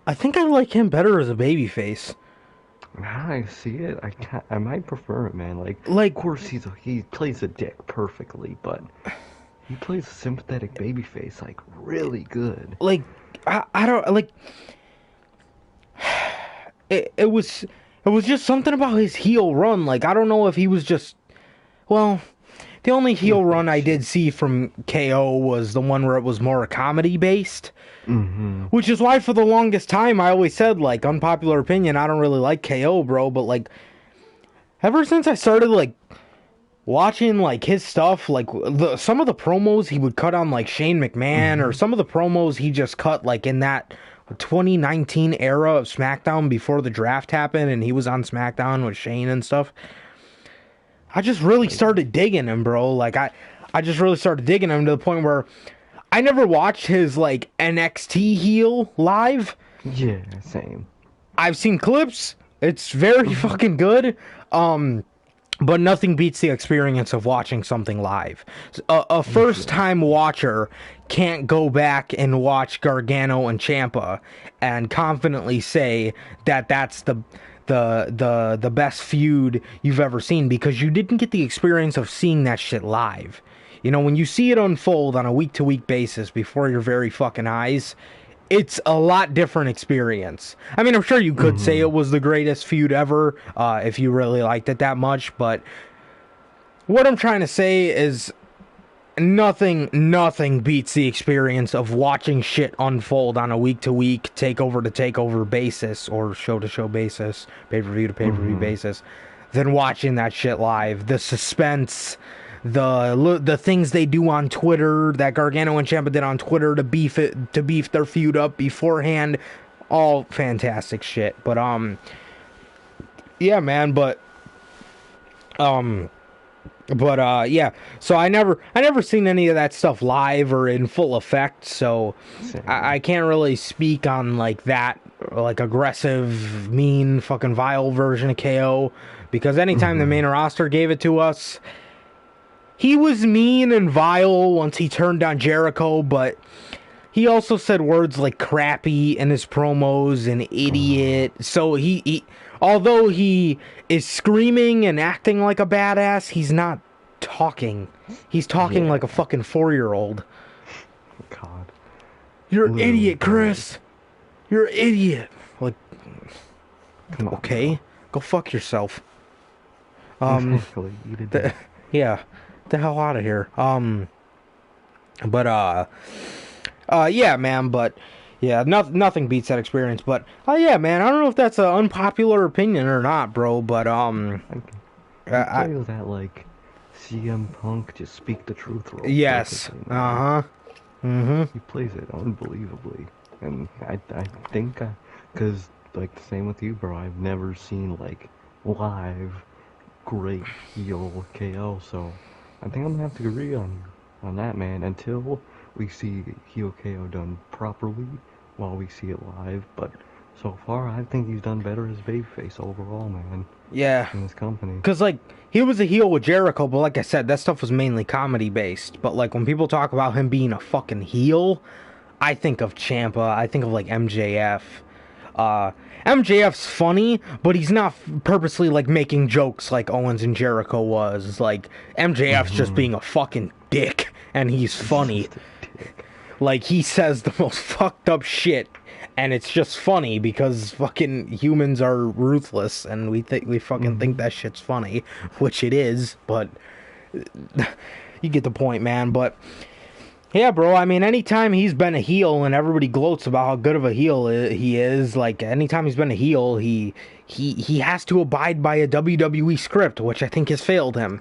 I think I like him better as a babyface. I see it. I might prefer it, man. Like, of course he plays a dick perfectly, but he plays a sympathetic babyface like really good. Like, I don't like. It was just something about his heel run. Like, I don't know if he was just, well, the only heel run I did see from KO was the one where it was more comedy based. Which is why for the longest time I always said, like, unpopular opinion, I don't really like KO, bro. But, like, ever since I started, like, watching, like, his stuff, like, some of the promos he would cut on, like, Shane McMahon, or some of the promos he just cut, like, in that 2019 era of SmackDown before the draft happened and he was on SmackDown with Shane and stuff, I just really started digging him, bro. Like, I just really started digging him to the point where I never watched his, like, NXT heel live. Yeah, same. I've seen clips. It's very fucking good. But nothing beats the experience of watching something live. A first-time watcher can't go back and watch Gargano and Ciampa and confidently say that that's the best feud you've ever seen, because you didn't get the experience of seeing that shit live. You know, when you see it unfold on a week-to-week basis before your very fucking eyes, it's a lot different experience. I mean, I'm sure you could say it was the greatest feud ever if you really liked it that much, but what I'm trying to say is nothing beats the experience of watching shit unfold on a week-to-week, takeover-to-takeover basis, or show-to-show basis, pay-per-view-to-pay-per-view basis, than watching that shit live. The suspense, the things they do on Twitter, that Gargano and Ciampa did on Twitter to beef their feud up beforehand, all fantastic shit. But yeah, man. But But yeah, so I never seen any of that stuff live or in full effect, so I can't really speak on like that, like aggressive, mean, fucking vile version of KO, because anytime the main roster gave it to us, he was mean and vile once he turned on Jericho, but he also said words like crappy in his promos and idiot. So he although he is screaming and acting like a badass, he's not talking. He's talking like a fucking 4-year-old. God. You're an idiot, Chris. You're an idiot. Like, come on, okay, go fuck yourself. Yeah, the hell out of here. Yeah, man, but yeah, nothing beats that experience. But yeah, man, I don't know if that's an unpopular opinion or not, bro. But I feel that like CM Punk just speak the truth role. Yes. He plays it unbelievably, and I think because like the same with you, bro. I've never seen like live great heel KO, so I think I'm gonna have to agree on that, man. Until we see heel KO done properly while we see it live, but so far I think he's done better as babyface overall, man. Yeah. In his company. Because, like, he was a heel with Jericho, but like I said, that stuff was mainly comedy-based. But, like, when people talk about him being a fucking heel, I think of Ciampa. I think of, like, MJF. MJF's funny, but he's not purposely, like, making jokes like Owens and Jericho was. Like, MJF's just being a fucking dick, and he's funny. Like, he says the most fucked up shit, and it's just funny because fucking humans are ruthless, and we fucking think that shit's funny, which it is, but you get the point, man. But yeah, bro, I mean, anytime he's been a heel and everybody gloats about how good of a heel he is, like, anytime he's been a heel, he has to abide by a WWE script, which I think has failed him.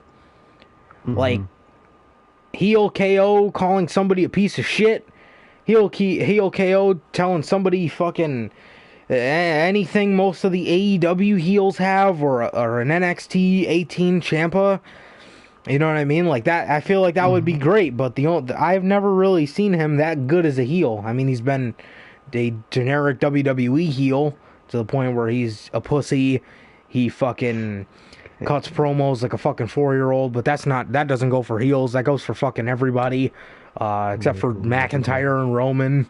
Like, heel KO calling somebody a piece of shit, heel KO telling somebody fucking anything most of the AEW heels have, or an NXT 18 Ciampa. You know what I mean? Like that, I feel like that would be great, but I've never really seen him that good as a heel. I mean, he's been a generic WWE heel to the point where he's a pussy. He fucking cuts promos like a fucking 4-year-old, but that doesn't go for heels. That goes for fucking everybody, except for McIntyre and Roman.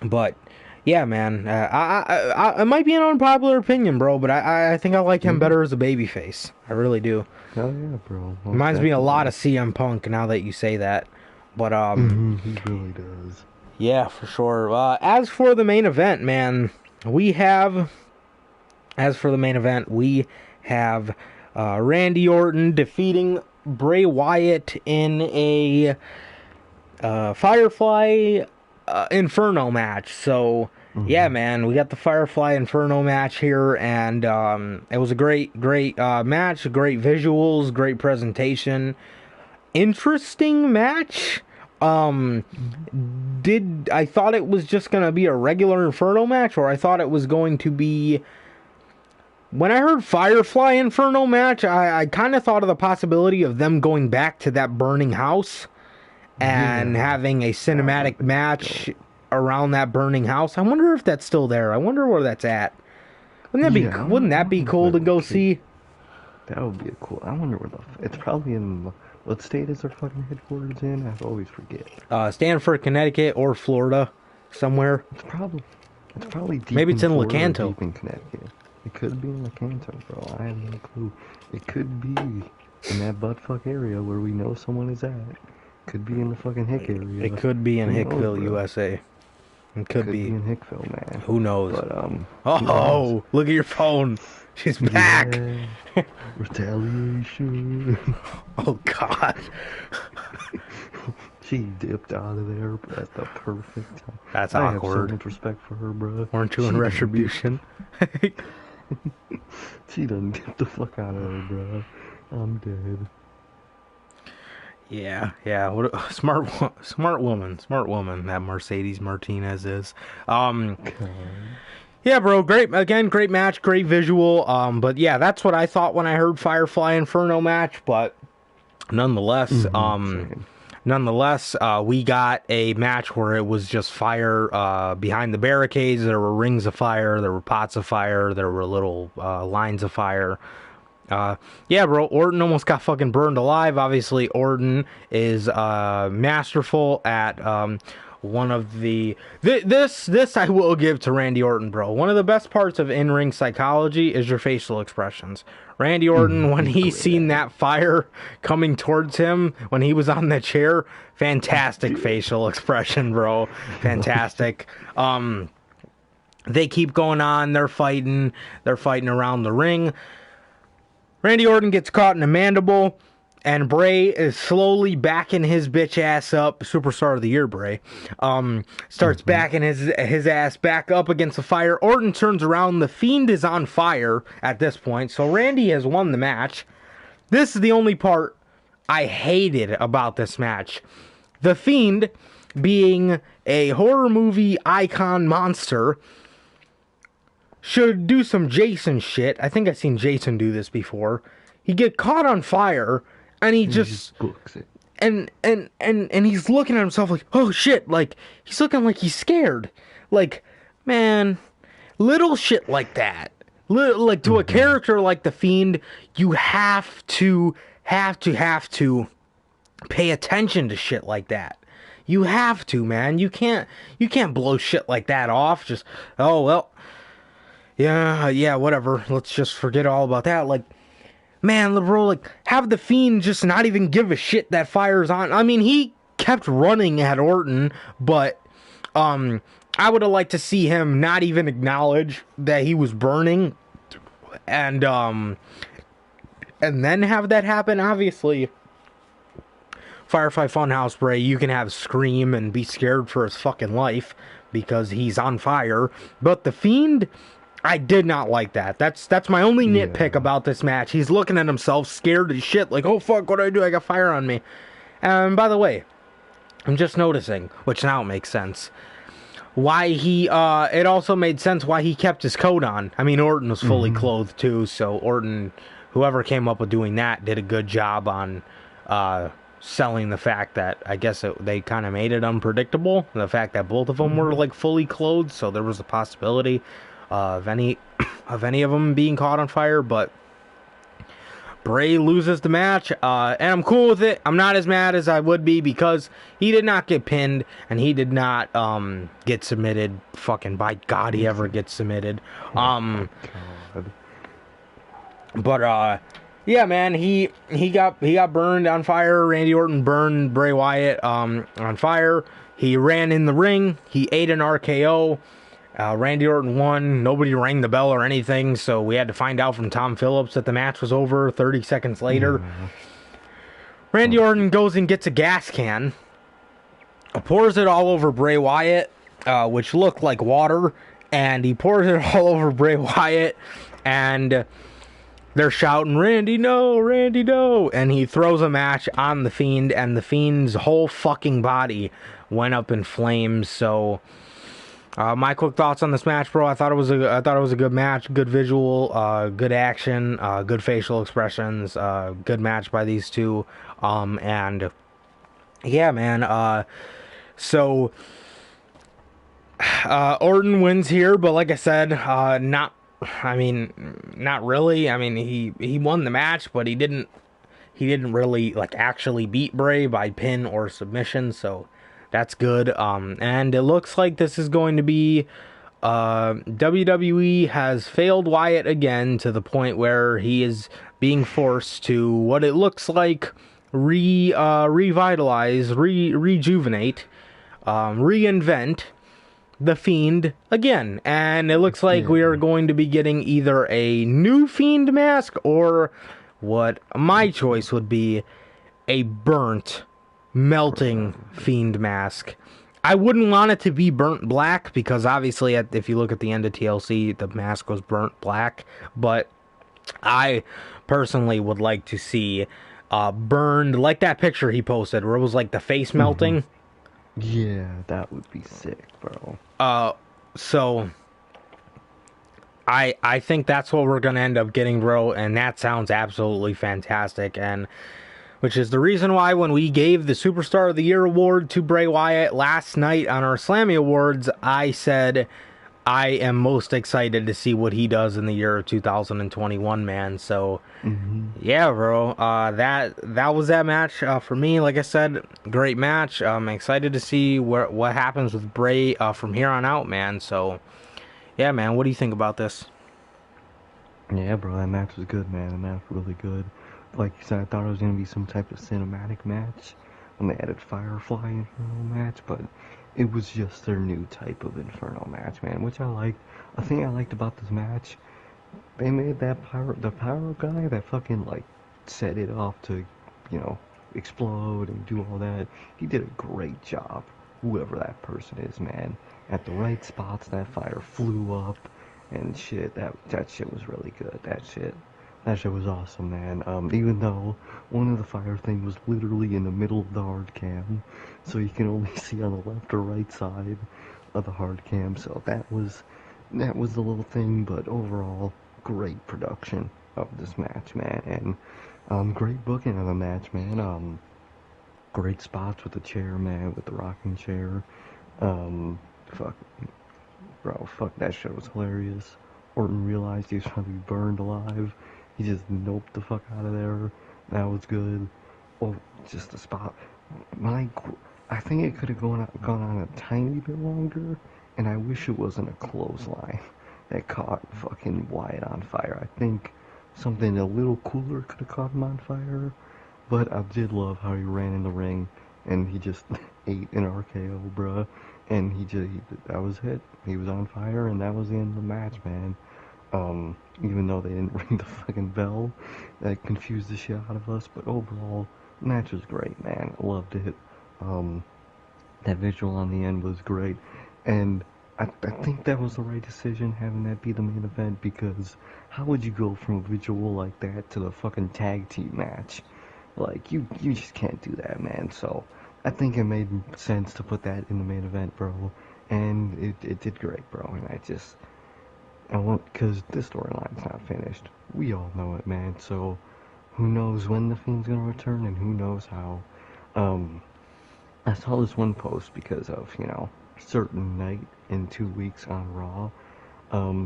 But yeah, man, it might be an unpopular opinion, bro, but I think I like him better as a babyface. I really do. Hell yeah, bro. Reminds me a lot of CM Punk now that you say that. But he really does. Yeah, for sure. As for the main event, man, we have Randy Orton defeating Bray Wyatt in a Firefly Inferno match. So yeah, man, we got the Firefly Inferno match here, and it was a great match, great visuals, great presentation, interesting match. I thought it was just gonna be a regular Inferno match, or I thought it was going to be. When I heard Firefly Inferno match, I kind of thought of the possibility of them going back to that burning house and having a cinematic match around that burning house. I wonder if that's still there. I wonder where that's at. Wouldn't that be cool to go see? That would be a cool. I wonder where it's probably in. What state is their fucking headquarters in? I always forget. Stanford, Connecticut, or Florida, somewhere. It's probably deep. Maybe it's in Florida, Lecanto. Deep in Connecticut. It could be in Lecanto, bro. I have no clue. It could be in that buttfuck area where we know someone is at. Could be in the fucking Hick area. It could be in Hickville, USA. It could be in Hickville, man. Who knows? But look at your phone. She's back. Yeah. Retaliation. Oh God. She dipped out of there at the perfect time. That's I awkward. I have so much respect for her, bro. Weren't you in Retribution? She done dipped the fuck out of there, bro. I'm dead. Yeah. What a smart woman that Mercedes Martinez is. Yeah, bro, great match, great visual. But yeah, that's what I thought when I heard Firefly Inferno match. But nonetheless, Same. we got a match where it was just fire behind the barricades. There were rings of fire, there were pots of fire, there were little lines of fire. Yeah, bro, Orton almost got fucking burned alive. Obviously, Orton is masterful at one of the this I will give to Randy Orton, bro. One of the best parts of in-ring psychology is your facial expressions. Randy Orton, when he seen that fire coming towards him when he was on the chair, fantastic facial expression, bro. Fantastic. They keep going on. They're fighting around the ring. Randy Orton gets caught in a mandible, and Bray is slowly backing his bitch ass up. Superstar of the year, Bray. Starts backing his ass back up against the fire. Orton turns around. The Fiend is on fire at this point, so Randy has won the match. This is the only part I hated about this match. The Fiend, being a horror movie icon monster, should do some Jason shit. I think I've seen Jason do this before. He get caught on fire, and he just books it. And he's looking at himself like, oh shit, like he's looking like he's scared. Like, man, little shit like that. Like to a character like the Fiend, you have to pay attention to shit like that. You have to, man. You can't blow shit like that off. Just, oh well. Yeah, whatever. Let's just forget all about that. Like, man, bro, like, have the Fiend just not even give a shit that fire's on. I mean, he kept running at Orton, but, I would have liked to see him not even acknowledge that he was burning, and then have that happen. Obviously, Firefly Funhouse Bray, you can have scream and be scared for his fucking life because he's on fire, but the Fiend, I did not like that. That's my only nitpick about this match. He's looking at himself scared as shit, like, oh fuck, what do I do? I got fire on me. And by the way, I'm just noticing, which now makes sense, why he, it also made sense why he kept his coat on. I mean, Orton was fully clothed too, so Orton, whoever came up with doing that, did a good job on, selling the fact that, I guess they kind of made it unpredictable. The fact that both of them were, like, fully clothed, so there was a possibility of any of them being caught on fire, but Bray loses the match, and I'm cool with it. I'm not as mad as I would be because he did not get pinned, and he did not get submitted. Fucking by God, he ever gets submitted. But yeah, man, he got burned on fire. Randy Orton burned Bray Wyatt on fire. He ran in the ring. He ate an RKO. Randy Orton won. Nobody rang the bell or anything, so we had to find out from Tom Phillips that the match was over 30 seconds later. Randy Orton goes and gets a gas can, pours it all over Bray Wyatt, which looked like water, and he pours it all over Bray Wyatt, and they're shouting, Randy, no, Randy, no, and he throws a match on the Fiend, and the Fiend's whole fucking body went up in flames. So my quick thoughts on this match, bro. I thought it was a good match, good visual, good action, good facial expressions, good match by these two. And yeah, man. So Orton wins here, but like I said, not really. I mean, he won the match, but he didn't really, like, actually beat Bray by pin or submission, so that's good. And it looks like this is going to be, WWE has failed Wyatt again to the point where he is being forced to, what it looks like, revitalize, rejuvenate, reinvent the Fiend again. And it looks like we are going to be getting either a new Fiend mask or what my choice would be, a burnt, melting Fiend mask. I wouldn't want it to be burnt black because obviously if you look at the end of TLC, the mask was burnt black, but I personally would like to see burned, like that picture he posted where it was like the face melting. Yeah, that would be sick, bro. So I think that's what we're going to end up getting, bro, and that sounds absolutely fantastic, and which is the reason why when we gave the Superstar of the Year award to Bray Wyatt last night on our Slammy Awards, I said I am most excited to see what he does in the year of 2021, man. So, yeah, bro, that was that match for me. Like I said, great match. I'm excited to see what happens with Bray from here on out, man. So, yeah, man, what do you think about this? Yeah, bro, that match was good, man. The match was really good. Like you said, I thought it was gonna be some type of cinematic match when they added Firefly Inferno match, but it was just their new type of Inferno match, man, which I liked. A thing I liked about this match, they made the pyro guy that fucking like set it off to, you know, explode and do all that. He did a great job. Whoever that person is, man, at the right spots, that fire flew up and shit. That shit was really good. That shit was awesome, man. Even though one of the fire thing was literally in the middle of the hard cam, so you can only see on the left or right side of the hard cam. So that was the little thing, but overall, great production of this match, man, and great booking of the match, man. Great spots with the chair, man, with the rocking chair. Fuck, bro, fuck, that shit was hilarious. Orton realized he was trying to be burned alive. He just noped the fuck out of there. That was good. Oh, just the spot. I think it could have gone on a tiny bit longer, and I wish it wasn't a clothesline that caught fucking Wyatt on fire. I think something a little cooler could have caught him on fire, but I did love how he ran in the ring and he just ate an RKO, bruh, and that was it. He was on fire, and that was the end of the match, man. Even though they didn't ring the fucking bell, that confused the shit out of us, but overall, the match was great, man. I loved it. That visual on the end was great, and I think that was the right decision, having that be the main event, because how would you go from a visual like that to the fucking tag team match? Like, you just can't do that, man. So I think it made sense to put that in the main event, bro, and it did great, bro, and because this storyline's not finished. We all know it, man, so who knows when the Fiend's gonna return, and who knows how. I saw this one post because of, certain night in 2 weeks on Raw.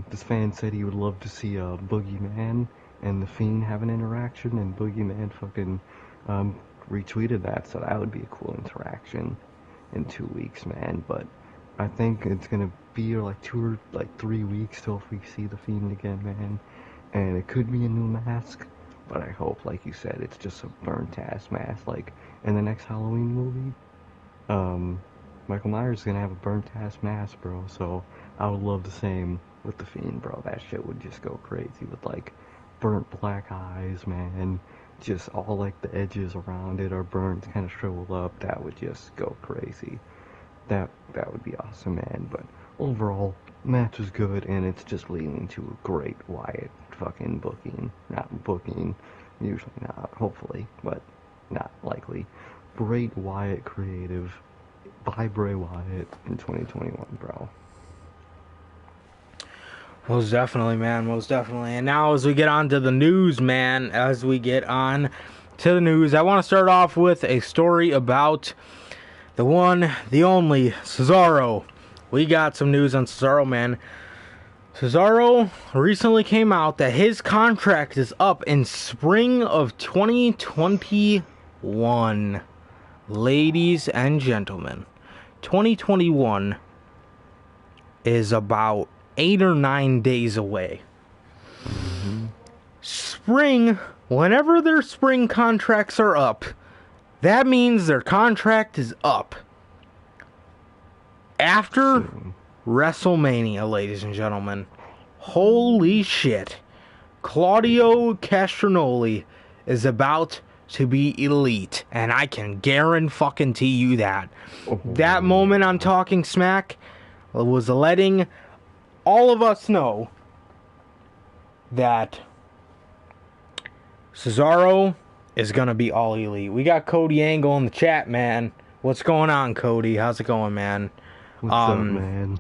This fan said he would love to see Boogeyman and the Fiend have an interaction, and Boogeyman fucking retweeted that, so that would be a cool interaction in 2 weeks, man. But I think it's gonna be like 2 or 3 weeks till if we see the Fiend again, man. And it could be a new mask, but I hope, like you said, it's just a burnt ass mask. Like in the next Halloween movie, Michael Myers is gonna have a burnt ass mask, bro. So I would love the same with the Fiend, bro. That shit would just go crazy with like burnt black eyes, man. Just all like the edges around it are burnt, kind of shriveled up. That would just go crazy. That would be awesome, man. But overall, match was good, and it's just leading to a great Wyatt fucking booking. Not booking, usually not, hopefully, but not likely. Great Wyatt creative by Bray Wyatt in 2021, bro. Most definitely, man. Most definitely. And now as we get on to the news, man, I want to start off with a story about the one, the only, Cesaro. We got some news on Cesaro, man. Cesaro recently came out that his contract is up in spring of 2021. Ladies and gentlemen, 2021 is about 8 or 9 days away. Spring, whenever their spring contracts are up, that means their contract is up after WrestleMania, ladies and gentlemen. Holy shit. Claudio Castronoli is about to be elite, and I can guarantee you that. That moment on Talking Smack was letting all of us know that Cesaro is going to be all elite. We got Cody Angle in the chat, man. What's going on, Cody? How's it going, man? What's up, man?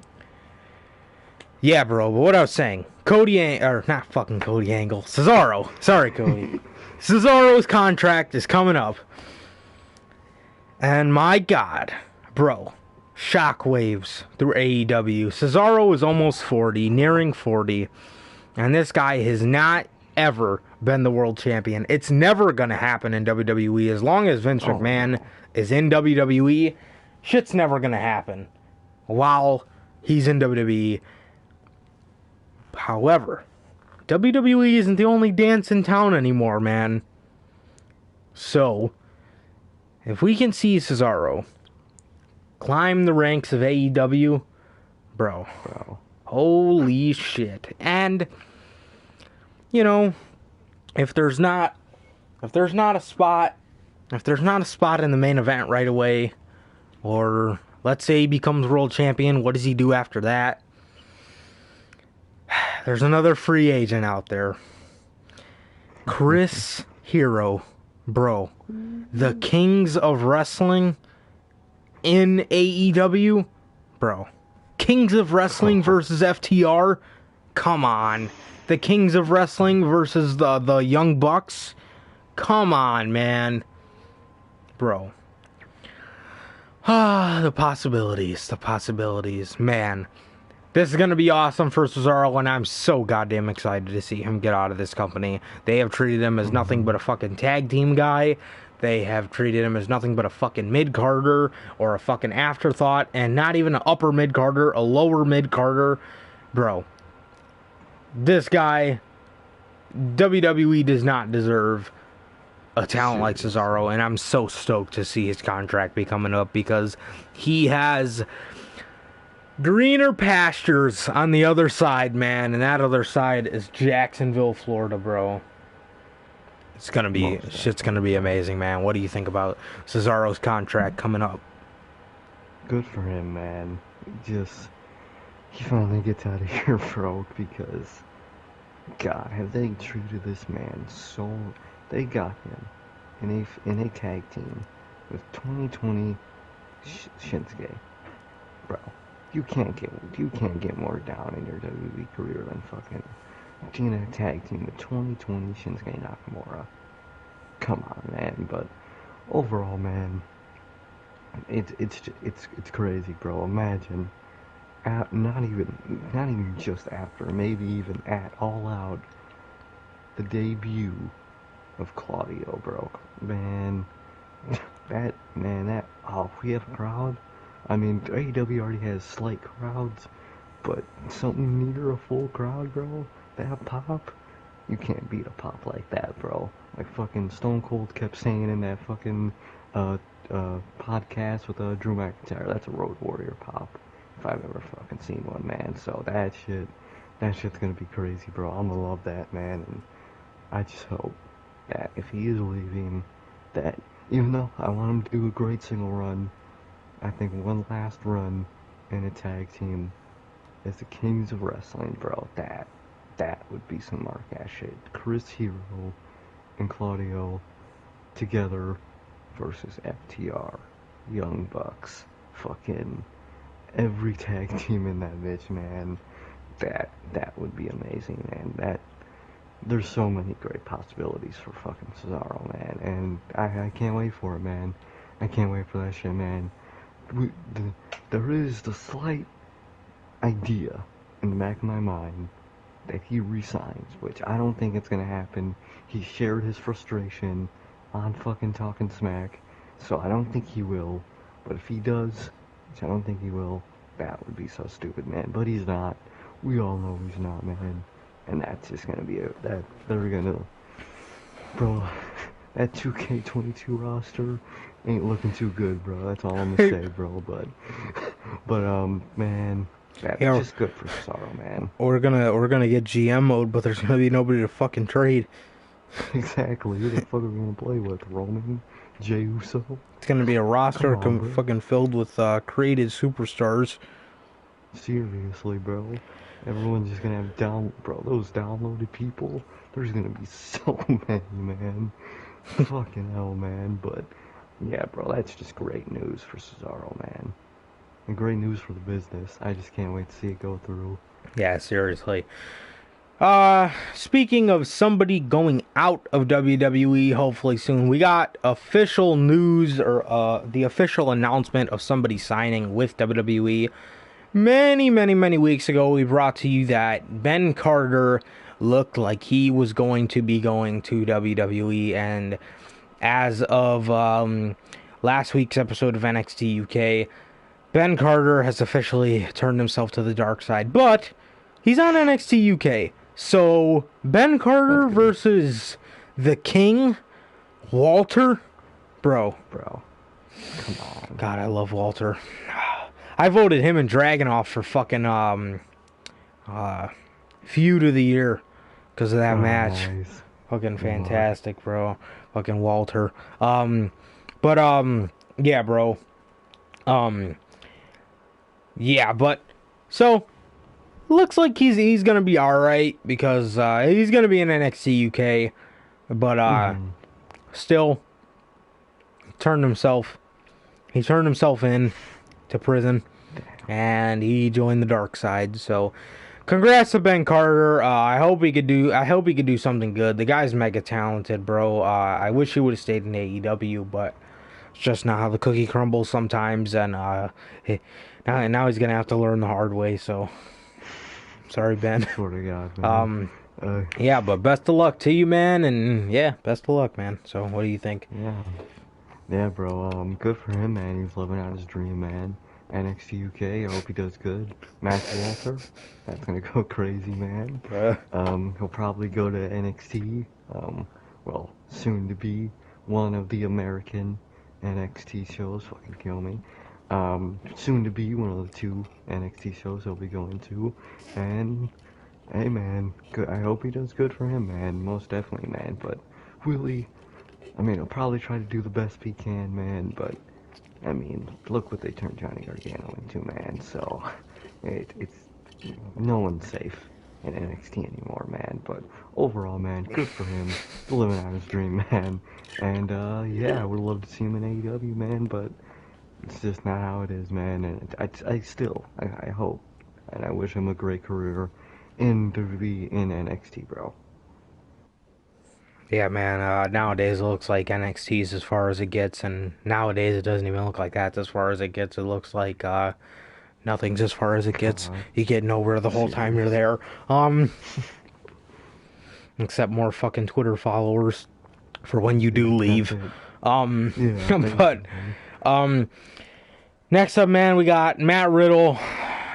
Yeah, bro, but what I was saying, not fucking Cody Angle, Cesaro. Sorry, Cody. Cesaro's contract is coming up. And my God, bro, shockwaves through AEW. Cesaro is almost 40, nearing 40, and this guy has not ever been the world champion. It's never going to happen in WWE. As long as Vince McMahon is in WWE, shit's never going to happen while he's in WWE. However, WWE isn't the only dance in town anymore, man. So, if we can see Cesaro climb the ranks of AEW, bro, holy shit. And, you know, if there's not a spot in the main event right away, or let's say he becomes world champion, what does he do after that? There's another free agent out there. Chris Hero, bro. The Kings of Wrestling in AEW, bro. Kings of Wrestling versus FTR? Come on. The Kings of Wrestling versus the Young Bucks? Come on, man. Bro. The possibilities. Man. This is going to be awesome for Cesaro, and I'm so goddamn excited to see him get out of this company. They have treated him as nothing but a fucking tag team guy. They have treated him as nothing but a fucking mid-carder or a fucking afterthought, and not even an upper mid-carder, a lower mid-carder. Bro, this guy, WWE does not deserve a talent like Cesaro, and I'm so stoked to see his contract be coming up because he has greener pastures on the other side, man, and that other side is Jacksonville, Florida, bro. Shit's gonna be amazing, man. What do you think about Cesaro's contract coming up? Good for him, man. He finally gets out of here, bro, because, God, have they treated this man so... They got him in a tag team with 2020 Shinsuke, bro. You can't get more down in your WWE career than fucking being a tag team with 2020 Shinsuke Nakamura. Come on, man. But overall, man, it's crazy, bro. Imagine not even just after, maybe even at All Out, the debut of Claudio, bro. Man, we have a crowd. I mean, AEW already has slight crowds, but something near a full crowd, bro. That pop, you can't beat a pop like that, bro. Like fucking Stone Cold kept saying in that fucking podcast with Drew McIntyre, that's a Road Warrior pop, if I've ever fucking seen one, man. So that shit's gonna be crazy, bro. I'm gonna love that, man. And I just hope that if he is leaving, that even though I want him to do a great single run, I think one last run in a tag team as the Kings of Wrestling, bro. That would be some mark-ass shit. Chris Hero and Claudio together versus FTR, Young Bucks, fucking every tag team in that bitch, man. That would be amazing, man. There's so many great possibilities for fucking Cesaro, man, and I can't wait for it, man. I can't wait for that shit, man. There is the slight idea in the back of my mind that he resigns, which I don't think it's gonna happen. He shared his frustration on fucking Talking Smack, so I don't think he will. But if he does, which I don't think he will, that would be so stupid, man. But he's not. We all know he's not, man. And that's just gonna be bro, that 2K22 roster ain't looking too good, bro. That's all I'm gonna say, bro. But man, that's just good for Cesaro, man. We're gonna get GM mode, but there's gonna be nobody to fucking trade. Exactly. Who the fuck are we gonna play with? Roman? Jey Uso? It's gonna be a roster fucking filled with created superstars. Seriously, bro. Everyone's just gonna have those downloaded people. There's gonna be so many, man. Fucking hell, man. But yeah, bro, that's just great news for Cesaro, man. And great news for the business. I just can't wait to see it go through. Yeah, seriously. Speaking of somebody going out of WWE, hopefully soon, we got official news or the official announcement of somebody signing with WWE. Many weeks ago, we brought to you that Ben Carter looked like he was going to be going to WWE, and as of last week's episode of NXT UK, Ben Carter has officially turned himself to the dark side, but he's on NXT UK. So, Ben Carter versus the King, Walter? Bro. Come on. God, I love Walter. I voted him and Dragunov for fucking feud of the year because of that match. Nice. Fucking fantastic, bro. Fucking Walter. Yeah, bro. Yeah, but so looks like he's gonna be all right because he's gonna be in NXT UK, but still turned himself in to prison, and he joined the dark side. So, congrats to Ben Carter. I hope he could do something good. The guy's mega talented, bro. I wish he would have stayed in AEW, but it's just not how the cookie crumbles sometimes. And now he's gonna have to learn the hard way. So, sorry, Ben. Swear to God, man. Yeah, but best of luck to you, man. And yeah, best of luck, man. So, what do you think? Yeah, bro. Good for him, man. He's living out his dream, man. NXT UK. I hope he does good. Matt Walter. That's gonna go crazy, man. He'll probably go to NXT. Well, soon to be one of the American NXT shows. Fucking kill me. Soon to be one of the 2 NXT shows he'll be going to. And hey, man, good. I hope he does good for him, man. Most definitely, man. But Willie, I mean, he'll probably try to do the best he can, man. But I mean, look what they turned Johnny Gargano into, man. So it's no one's safe in NXT anymore, man. But overall, man, good for him. Living out his dream, man. And yeah, I would love to see him in AEW, man. But it's just not how it is, man. And I hope and I wish him a great career in WWE in NXT, bro. Yeah, man, nowadays it looks like NXT's as far as it gets, and nowadays it doesn't even look like that's as far as it gets. It looks like nothing's as far as it gets. You get nowhere the whole time you're there. Except more fucking Twitter followers for when you do leave. Next up, man, we got Matt Riddle,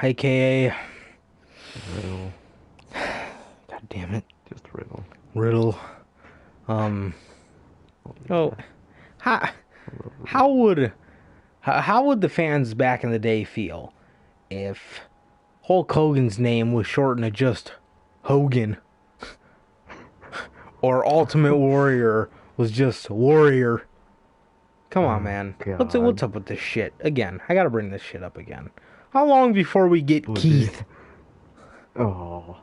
aka Riddle. God damn it. Just Riddle. Riddle. How would the fans back in the day feel if Hulk Hogan's name was shortened to just Hogan, or Ultimate Warrior was just Warrior? Come on, man. What's up with this shit? Again, I gotta bring this shit up again. How long before we get Keith? Or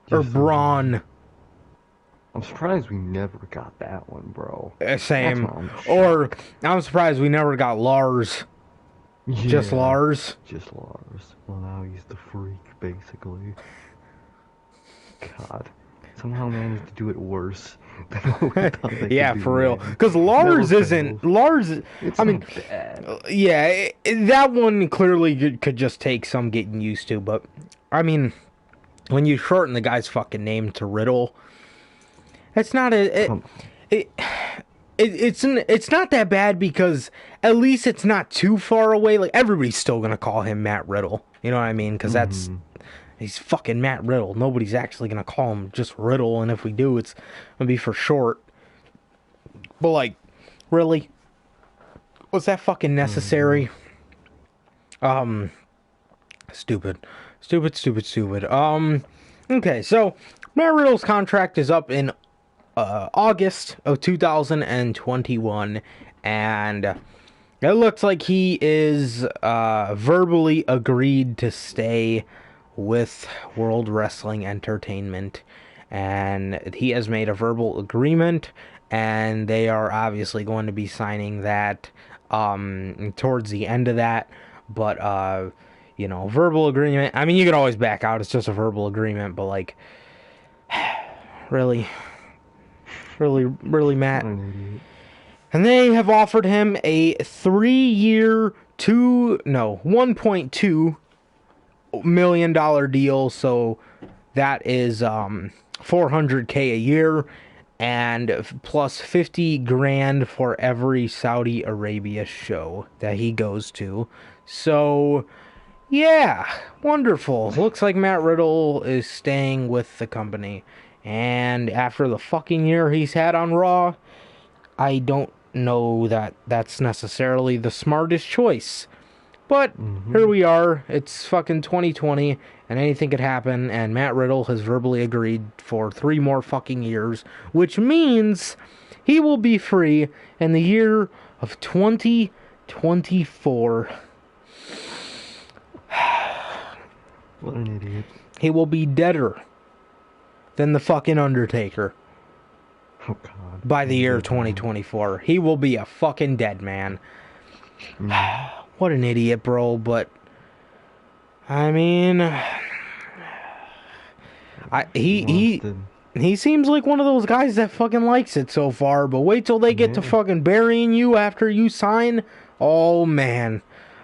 Braun? I'm surprised we never got that one, bro. Same. Or I'm surprised we never got Lars. Yeah, just Lars. Just Lars. Well, now he's the freak, basically. God. Somehow managed to do it worse. Yeah, for real. Because Lars isn't... Lars... I mean... Yeah, that one clearly could just take some getting used to, but... I mean... When you shorten the guy's fucking name to Riddle... It's not it's not that bad because at least it's not too far away. Like, everybody's still gonna call him Matt Riddle. You know what I mean? Because he's fucking Matt Riddle. Nobody's actually gonna call him just Riddle, and if we do, it's gonna be for short. But like, really, was that fucking necessary? Stupid. Okay, so Matt Riddle's contract is up in August of 2021, and it looks like he is verbally agreed to stay with World Wrestling Entertainment, and he has made a verbal agreement, and they are obviously going to be signing that towards the end of that, but verbal agreement, I mean, you could always back out, it's just a verbal agreement, but like, Really, Matt. What an idiot. And they have offered him a 3-year, $1.2 million deal. So that is $400K a year, and plus 50 grand for every Saudi Arabia show that he goes to. So yeah, wonderful. Looks like Matt Riddle is staying with the company. And after the fucking year he's had on Raw, I don't know that that's necessarily the smartest choice. But here we are. It's fucking 2020, and anything could happen. And Matt Riddle has verbally agreed for 3 more fucking years, which means he will be free in the year of 2024. What an idiot. He will be deader than the fucking Undertaker. Oh, God. By the year 2024. He will be a fucking dead man. What an idiot, bro. But, I mean, he seems like one of those guys that fucking likes it so far. But wait till they get to fucking burying you after you sign. Oh, man.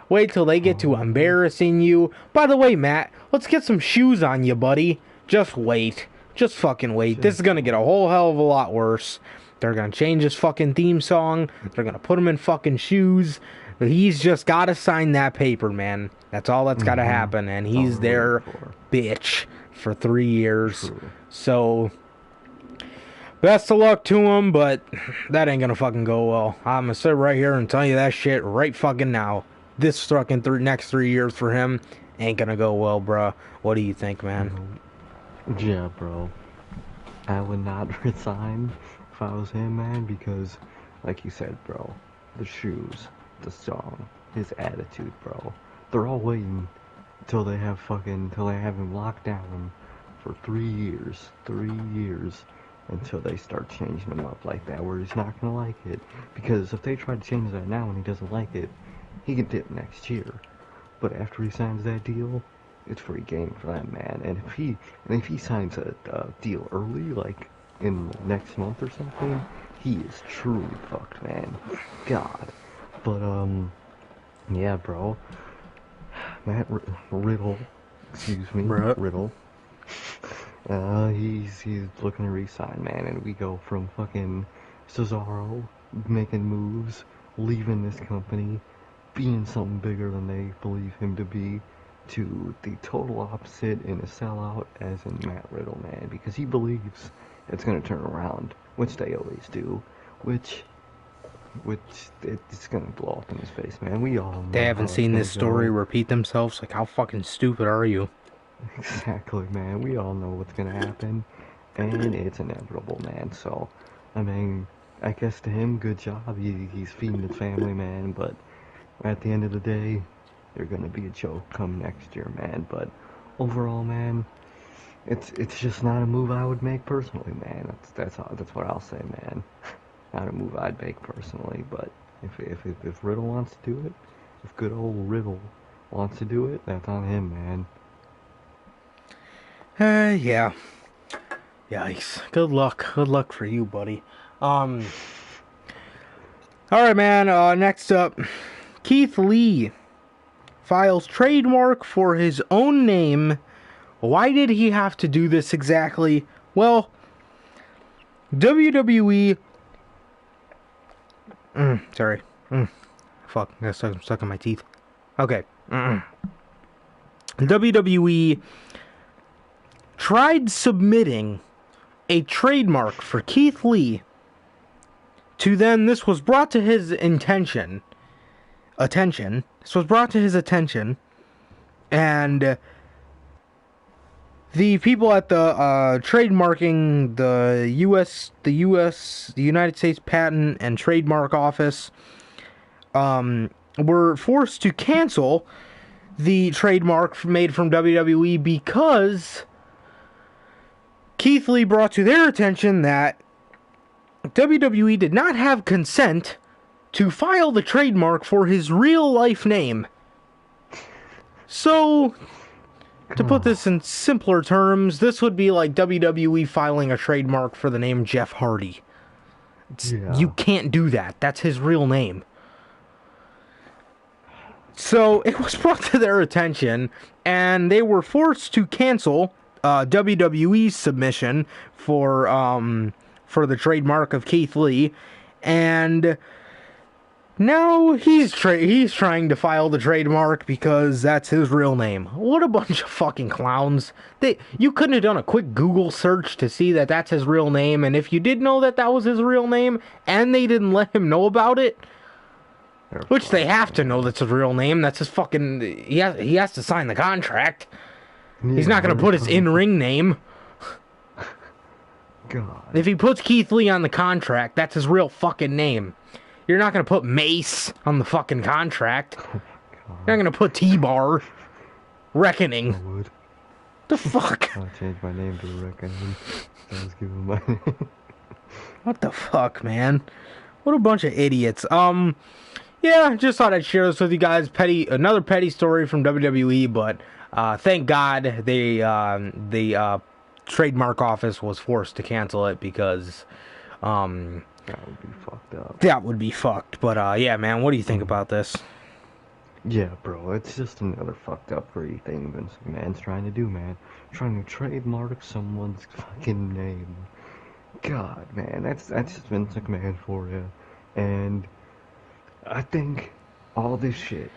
Wait till they get to embarrassing you. By the way, Matt, let's get some shoes on you, buddy. Just wait. Just fucking wait. This is gonna get a whole hell of a lot worse. They're gonna change his fucking theme song. They're gonna put him in fucking shoes. But he's just gotta sign that paper, man. That's all that's gotta happen. And he's their bitch for 3 years. True. So, best of luck to him, but that ain't gonna fucking go well. I'm gonna sit right here and tell you that shit right fucking now. This fucking next 3 years for him ain't gonna go well, bruh. What do you think, man? Yeah, bro. I would not resign if I was him, man, because, like you said, bro, the shoes, the song, his attitude, bro. They're all waiting till they have him locked down for 3 years. 3 years until they start changing him up like that, where he's not gonna like it. Because if they try to change that now and he doesn't like it, he can dip next year. But after he signs that deal, it's free game for that man. And if he signs a deal early, like in next month or something, he is truly fucked, man. God. But yeah, bro. Matt Riddle, excuse me, Riddle. He's looking to resign, man, and we go from fucking Cesaro making moves, leaving this company, being something bigger than they believe him to be, to the total opposite in a sellout as in Matt Riddle, man, because he believes it's going to turn around, which they always do, which it's going to blow up in his face, man. We all know. They haven't seen this story repeat themselves. Like, how fucking stupid are you? Exactly, man. We all know what's going to happen, and it's inevitable, man. So, I mean, I guess to him, good job. He's feeding his family, man, but at the end of the day, they're gonna be a joke come next year, man. But overall, man, it's just not a move I would make personally, man. That's what I'll say, man. Not a move I'd make personally. But if Riddle wants to do it, if good old Riddle wants to do it, that's on him, man. Yeah. Yikes. Good luck for you, buddy. All right, man. Next up, Keith Lee files trademark for his own name. Why did he have to do this exactly? Well, WWE... Fuck, I got stuck in my teeth. Okay. WWE tried submitting a trademark for Keith Lee to then... This was brought to his attention. This was brought to his attention, and the people at the trademarking, the United States Patent and Trademark Office, were forced to cancel the trademark made from WWE because Keith Lee brought to their attention that WWE did not have consent to file the trademark for his real life name. So, To put this in simpler terms, this would be like WWE filing a trademark for the name Jeff Hardy. You can't do that. That's his real name. So it was brought to their attention, and they were forced to cancel WWE's submission for the trademark of Keith Lee, and now he's trying to file the trademark because that's his real name. What a bunch of fucking clowns. You couldn't have done a quick Google search to see that that's his real name, and if you did know that that was his real name, and they didn't let him know about it, which they have to know that's his real name, that's his fucking... He has to sign the contract. Yeah, he's not going to put his in-ring name. God. If he puts Keith Lee on the contract, that's his real fucking name. You're not going to put Mace on the fucking contract. You're not going to put T-Bar. Reckoning. I would. The fuck? I'll change my name to Reckoning. I was giving my name. What the fuck, man? What a bunch of idiots. Yeah, just thought I'd share this with you guys. Another petty story from WWE, but thank God the trademark office was forced to cancel it because that would be fucked up. That would be fucked. But yeah, man, what do you think about this? Yeah, bro, it's just another fucked up free thing Vince McMahon's trying to do, man. Trying to trademark someone's fucking name. God, man, that's just Vince McMahon for you. And I think all this shit,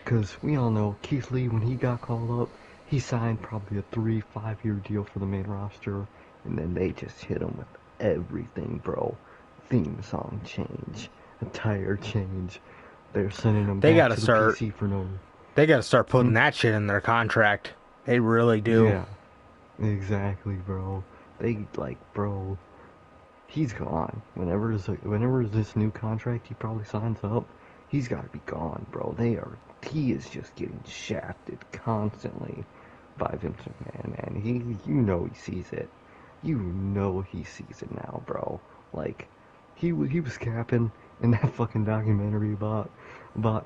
because we all know Keith Lee, when he got called up, he signed probably a 3-5 year deal for the main roster, and then they just hit him with everything, bro. Theme song change, attire change. They're sending him back to the PC for no... They gotta start putting that shit in their contract. They really do. Yeah, exactly, bro. Bro, he's gone. Whenever this new contract he probably signs up, he's gotta be gone, bro. He is just getting shafted constantly by Vince McMahon, man. You know he sees it. You know he sees it now, bro. Like, he was capping in that fucking documentary about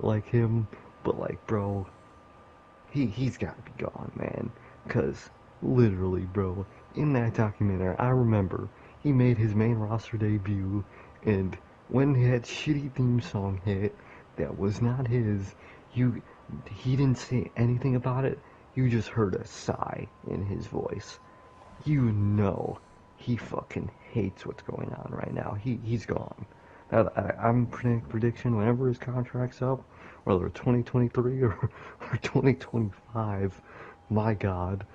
like him, but like, bro, he's gotta be gone, man. 'Cause literally, bro, in that documentary, I remember he made his main roster debut, and when that shitty theme song hit, that was not his. He didn't say anything about it. You just heard a sigh in his voice. You know he fucking hates what's going on right now. He's gone. I'm prediction whenever his contract's up, whether 2023 or 2025, my God,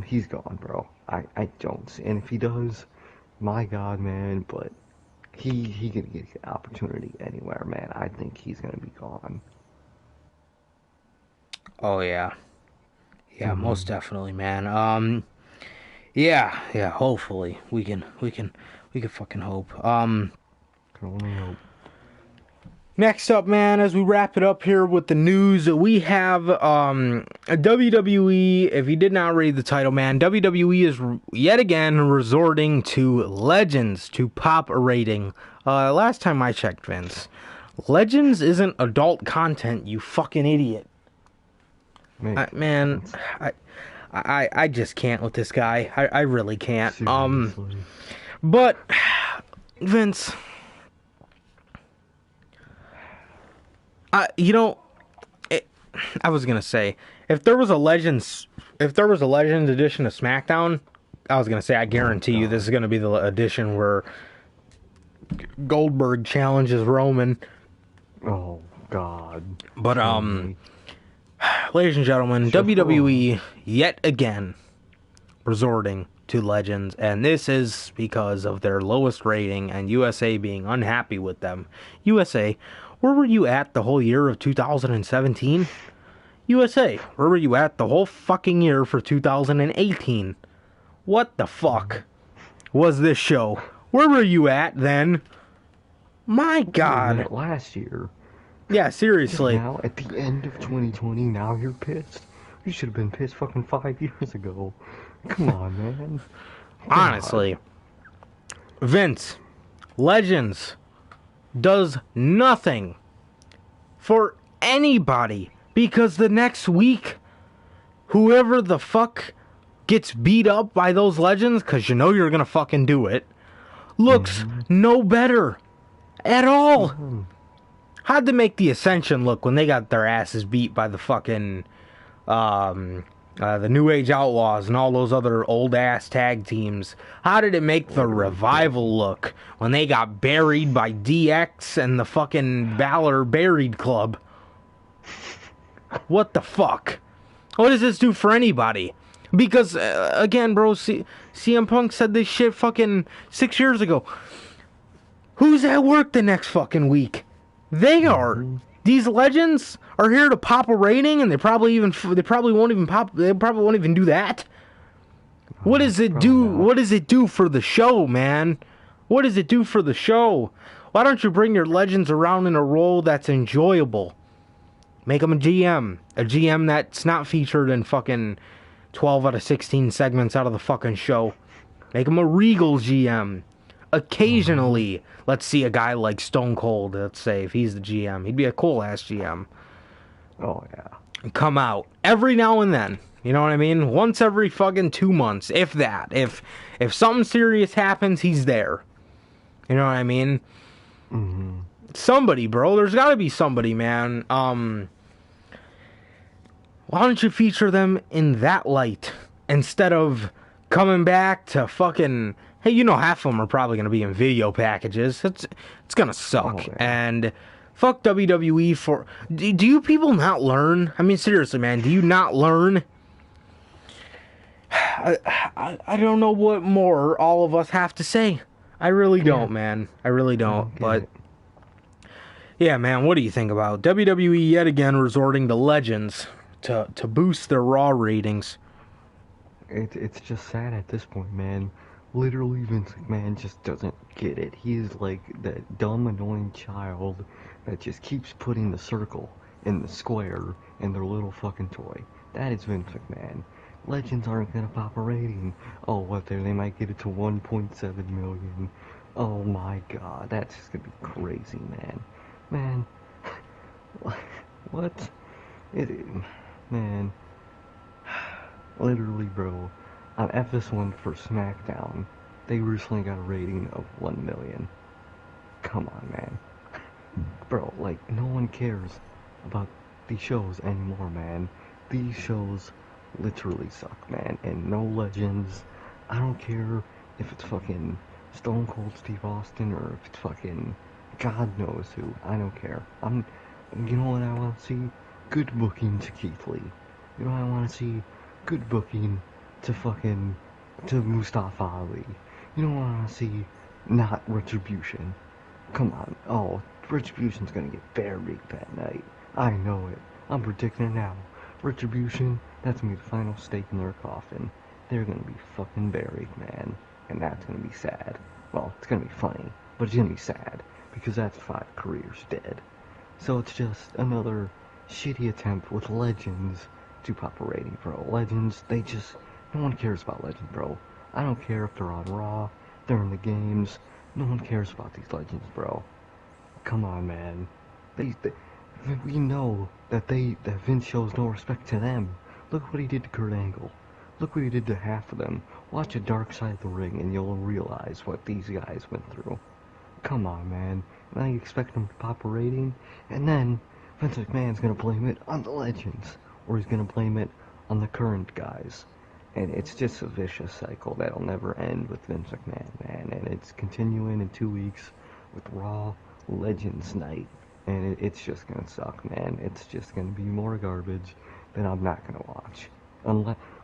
he's gone, bro. I don't see. And if he does, my God, man, but he can get an opportunity anywhere, man. I think he's gonna be gone. Oh yeah, most definitely, man. Yeah. Hopefully we can fucking hope. Can only hope. Next up, man, as we wrap it up here with the news, we have a WWE. If you did not read the title, man, WWE is yet again resorting to Legends to pop a rating. Last time I checked, Vince, Legends isn't adult content, you fucking idiot. Man, I just can't with this guy. I really can't. Seriously. But Vince, I was gonna say, if there was a Legends edition of SmackDown, I was gonna say I guarantee you this is gonna be the edition where Goldberg challenges Roman. Oh God. But ladies and gentlemen, WWE yet again resorting to Legends, and this is because of their lowest rating and USA being unhappy with them. USA, where were you at the whole year of 2017? USA, where were you at the whole fucking year for 2018? What the fuck was this show? Where were you at then? My God. Last year. Yeah, seriously. Now, at the end of 2020, now you're pissed? You should have been pissed fucking 5 years ago. Come on, man. Honestly. Vince, Legends does nothing for anybody because the next week whoever the fuck gets beat up by those legends, because you know you're gonna fucking do it, looks no better at all. How'd they make the Ascension look when they got their asses beat by the fucking the New Age Outlaws and all those other old ass tag teams? How did it make the Revival look when they got buried by DX and the fucking Balor Buried Club? What the fuck? What does this do for anybody? Because, again, bro, CM Punk said this shit fucking 6 years ago. Who's at work the next fucking week? They are. These legends are here to pop a rating, and they probably won't even do that. What does it do? What does it do for the show, man? What does it do for the show? Why don't you bring your legends around in a role that's enjoyable? Make them a GM that's not featured in fucking 12 out of 16 segments out of the fucking show. Make them a Regal GM. Occasionally, let's see a guy like Stone Cold, let's say, if he's the GM. He'd be a cool-ass GM. Oh, yeah. And come out. Every now and then. You know what I mean? Once every fucking 2 months, if that. If something serious happens, he's there. You know what I mean? Mm-hmm. Somebody, bro. There's gotta be somebody, man. Why don't you feature them in that light instead of coming back to fucking... Hey, you know half of them are probably going to be in video packages. It's going to suck. Oh, and fuck WWE for... Do you people not learn? I mean, seriously, man. Do you not learn? I don't know what more all of us have to say. I really don't, man. I really don't. But... yeah, man, what do you think about WWE yet again resorting to legends to boost their Raw ratings? It's just sad at this point, man. Literally, Vince McMahon just doesn't get it. He is like that dumb, annoying child that just keeps putting the circle in the square in their little fucking toy. That is Vince McMahon. Legends aren't gonna pop a rating. Oh, what, they might get it to 1.7 million. Oh my god, that's just gonna be crazy, man. Man, what? Man, literally, bro. On FS1 for SmackDown, they recently got a rating of 1 million. Come on, man. Bro, like, no one cares about these shows anymore, man. These shows literally suck, man. And no legends. I don't care if it's fucking Stone Cold Steve Austin or if it's fucking God knows who. I don't care. You know what I want to see? Good booking to Keith Lee. You know what I want to see? Good booking to Mustafa Ali. You know what I want to see? Not Retribution. Come on. Oh, Retribution's gonna get buried that night. I know it. I'm predicting it now. Retribution, that's gonna be the final stake in their coffin. They're gonna be fucking buried, man. And that's gonna be sad. Well, it's gonna be funny, but it's gonna be sad. Because that's 5 careers dead. So it's just another shitty attempt with legends to pop a rating, bro. Legends, no one cares about legends, bro. I don't care if they're on Raw, they're in the games. No one cares about these legends, bro. Come on, man. We know that Vince shows no respect to them. Look what he did to Kurt Angle. Look what he did to half of them. Watch a Dark Side of the Ring and you'll realize what these guys went through. Come on, man. Now you expect them to pop a rating? And then Vince McMahon's gonna blame it on the legends. Or he's gonna blame it on the current guys. And it's just a vicious cycle that'll never end with Vince McMahon, man. And it's continuing in 2 weeks with Raw Legends Night. And it's just gonna suck, man. It's just gonna be more garbage that I'm not gonna watch.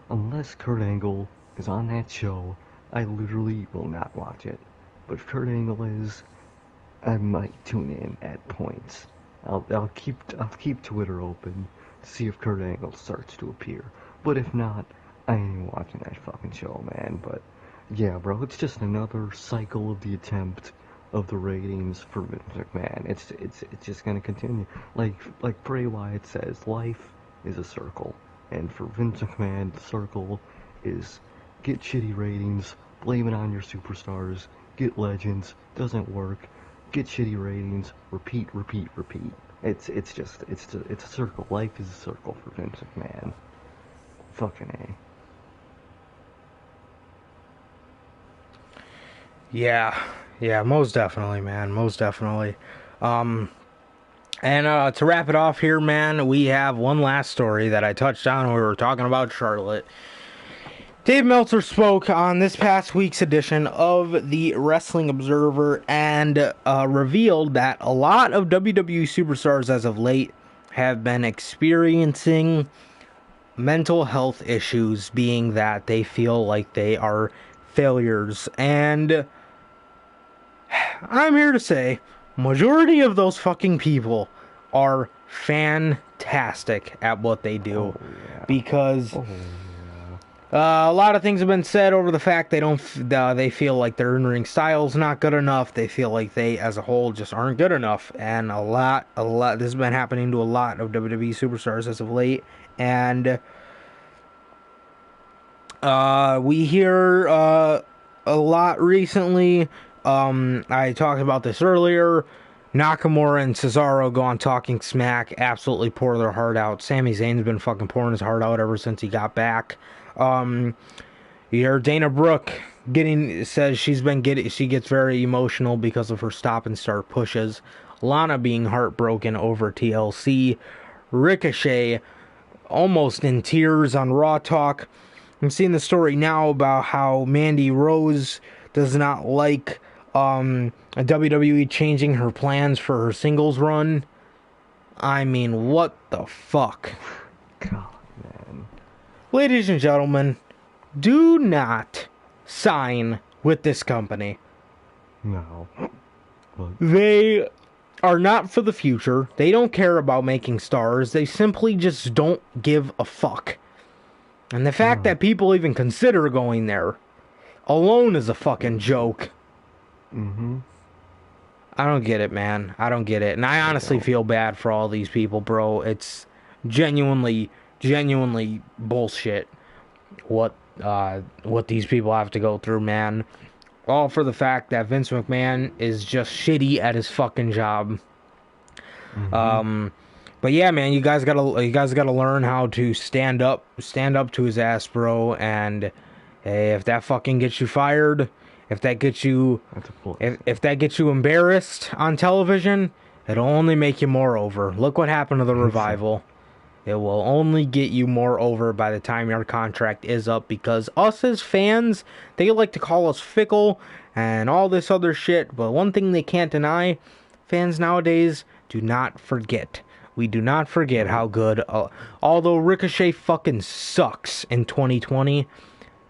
Unless Kurt Angle is on that show, I literally will not watch it. But if Kurt Angle is, I might tune in at points. I'll keep Twitter open to see if Kurt Angle starts to appear. But if not, I ain't watching that fucking show, man. But yeah, bro, it's just another cycle of the attempt of the ratings for Vince McMahon. It's just gonna continue. Like Bray Wyatt says, life is a circle, and for Vince McMahon, the circle is get shitty ratings, blame it on your superstars, get legends, doesn't work, get shitty ratings, repeat. It's a circle. Life is a circle for Vince McMahon. Fucking A. Yeah, most definitely, man. Most definitely. And to wrap it off here, man, we have one last story that I touched on when we were talking about Charlotte. Dave Meltzer spoke on this past week's edition of the Wrestling Observer and revealed that a lot of WWE superstars as of late have been experiencing mental health issues, being that they feel like they are failures. And I'm here to say, majority of those fucking people are fantastic at what they do. Oh, yeah. Because Oh, yeah. a lot of things have been said over the fact they feel like their in-ring style's not good enough. They feel like they, as a whole, just aren't good enough. And a lot, this has been happening to a lot of WWE superstars as of late. And we hear a lot recently. I talked about this earlier. Nakamura and Cesaro go on Talking Smack, absolutely pour their heart out. Sami Zayn's been fucking pouring his heart out ever since he got back. You hear Dana Brooke says she gets very emotional because of her stop and start pushes. Lana being heartbroken over TLC. Ricochet almost in tears on Raw Talk. I'm seeing the story now about how Mandy Rose does not like WWE changing her plans for her singles run. I mean, what the fuck? God, man. Ladies and gentlemen, do not sign with this company. No. But They are not for the future. They don't care about making stars. They simply just don't give a fuck. And the fact that people even consider going there alone is a fucking joke. mm-hmm. I don't get it, man. I don't get it. And I honestly feel bad for all these people, bro. It's genuinely bullshit what these people have to go through, man. All for the fact that Vince McMahon is just shitty at his fucking job. Mm-hmm. But yeah, man, you guys gotta learn how to stand up to his ass, bro. And hey, if that fucking gets you fired, if that gets you embarrassed on television, it'll only make you more over. Look what happened to the Revival. It will only get you more over by the time your contract is up, because us as fans, they like to call us fickle and all this other shit, but one thing they can't deny, fans nowadays do not forget. We do not forget how good, although Ricochet fucking sucks in 2020,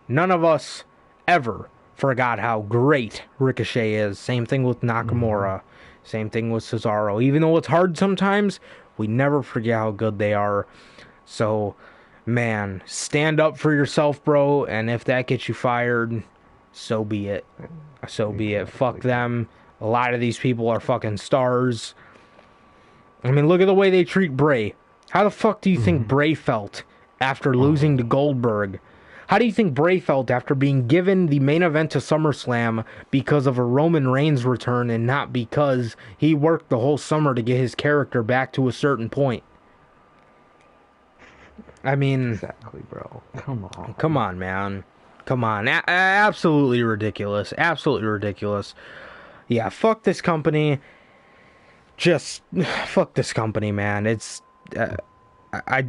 none of us ever forgot how great Ricochet is. Same thing with Nakamura. Same thing with Cesaro. Even though it's hard sometimes, we never forget how good they are. So, man, stand up for yourself, bro. And if that gets you fired, so be it. So be it. Fuck them. A lot of these people are fucking stars. I mean, look at the way they treat Bray. How the fuck do you think Bray felt after losing to Goldberg? How do you think Bray felt after being given the main event to SummerSlam because of a Roman Reigns return and not because he worked the whole summer to get his character back to a certain point? I mean... Exactly, bro. Come on. Come on, man. Come on. Absolutely ridiculous. Absolutely ridiculous. Yeah, fuck this company. Just fuck this company, man. It's... I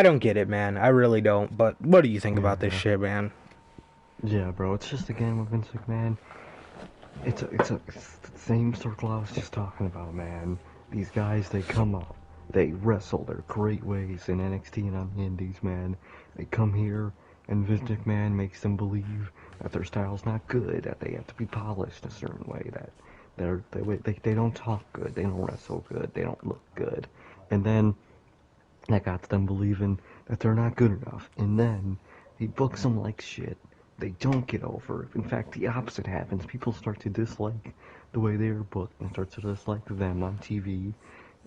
don't get it, man. I really don't. But what do you think about this shit, man? Yeah, bro. It's just again with Vince McMahon. It's the same circle I was just talking about, man. These guys, they come up, they wrestle their great ways in NXT and on the Indies, man. They come here, and Vince McMahon makes them believe that their style's not good, that they have to be polished a certain way, that they don't talk good, they don't wrestle good, they don't look good, and then that got them believing that they're not good enough, and then he books them like shit. They don't get over. In fact, the opposite happens. People start to dislike the way they are booked and start to dislike them on TV,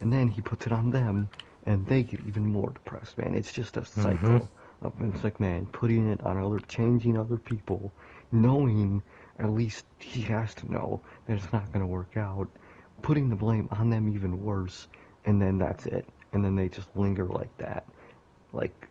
and then he puts it on them, and they get even more depressed, man. It's just a cycle of Vince McMahon putting it on changing other people, knowing, at least he has to know, that it's not going to work out, putting the blame on them even worse, and then that's it. and then they just linger like that.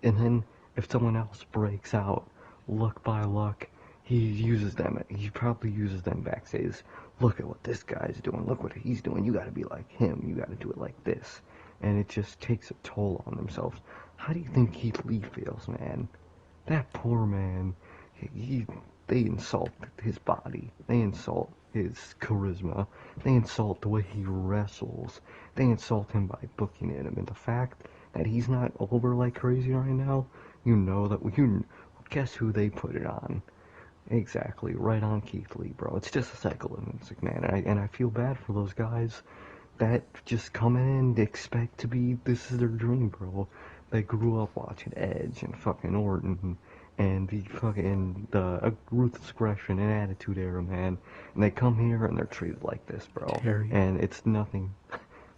And then if someone else breaks out, luck by luck, he probably uses them backstage. Look at what this guy's doing, look what he's doing, you gotta be like him, you gotta do it like this. And it just takes a toll on themselves. How do you think Keith Lee feels, man? That poor man, they insult his body, they insult his charisma, they insult the way he wrestles, they insult him by booking him, and the fact that he's not over like crazy right now, guess who they put it on? Exactly, right on Keith Lee, bro. It's just a cycle of music, man, and I feel bad for those guys that just come in and expect to be, this is their dream, bro. They grew up watching Edge and fucking Orton and the Ruthless Aggression and Attitude Era, man. And they come here and they're treated like this, bro. Terry. And it's nothing.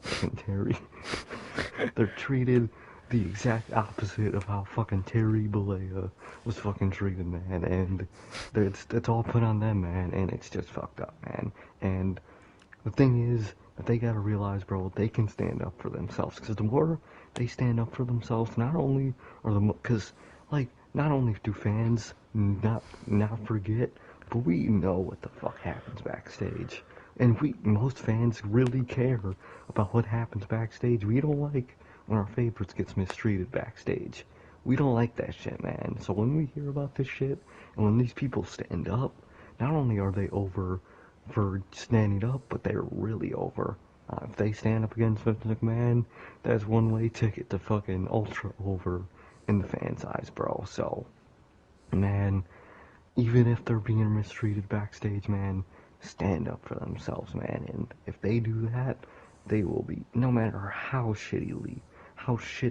Fucking Terry. They're treated the exact opposite of how fucking Terry Bollea was fucking treated, man. And it's all put on them, man. And it's just fucked up, man. And the thing is that they gotta realize, bro, they can stand up for themselves. Because the more they stand up for themselves, not only do fans not forget, but we know what the fuck happens backstage. And most fans really care about what happens backstage. We don't like when our favorites gets mistreated backstage. We don't like that shit, man. So when we hear about this shit, and when these people stand up, not only are they over for standing up, but they're really over. If they stand up against Vince McMahon, that's one-way ticket to fucking ultra over in the fans' eyes, bro. So, man, even if they're being mistreated backstage, man, stand up for themselves, man. And if they do that, they will be, no matter how shit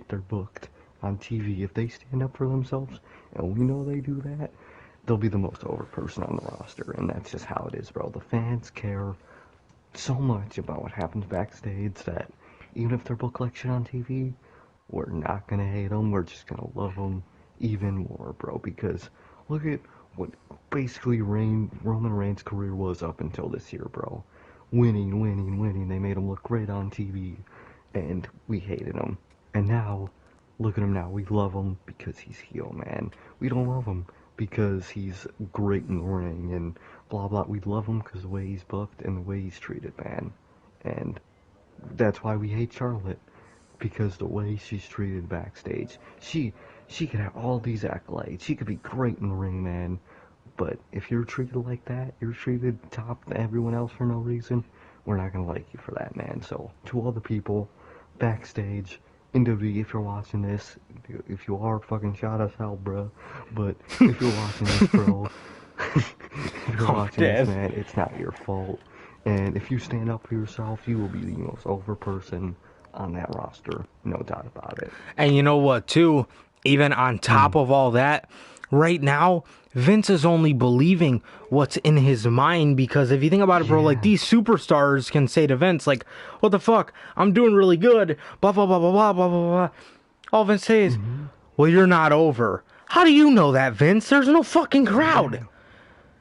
they're booked on TV, if they stand up for themselves, and we know they do that, they'll be the most over person on the roster. And that's just how it is, bro. The fans care so much about what happens backstage that even if they're booked like shit on TV, we're not gonna hate them, we're just gonna love them even more, bro, because look at what basically Roman Reigns' career was up until this year, bro. Winning. They made him look great on TV, and we hated him. And now, look at him now, we love him because he's heel, man. We don't love him because he's great in the ring and blah blah. We love him because the way he's booked and the way he's treated, man. And that's why we hate Charlotte, because the way she's treated backstage. She could have all these accolades, she could be great in the ring, man, but if you're treated like that, you're treated top to everyone else for no reason, we're not gonna like you for that, man. So to all the people backstage in WWE, if you're watching this, if you are, fucking shout us out, bro. But if you're watching this, bro, if you're watching this, man, it's not your fault. And if you stand up for yourself, you will be the most over person on that roster, no doubt about it. And you know what, too? Even on top of all that, right now, Vince is only believing what's in his mind, because if you think about it, bro, like, these superstars can say to Vince, like, what the fuck, I'm doing really good, blah, blah, blah, blah, blah, blah, blah, blah. All Vince says, well, you're not over. How do you know that, Vince? There's no fucking crowd.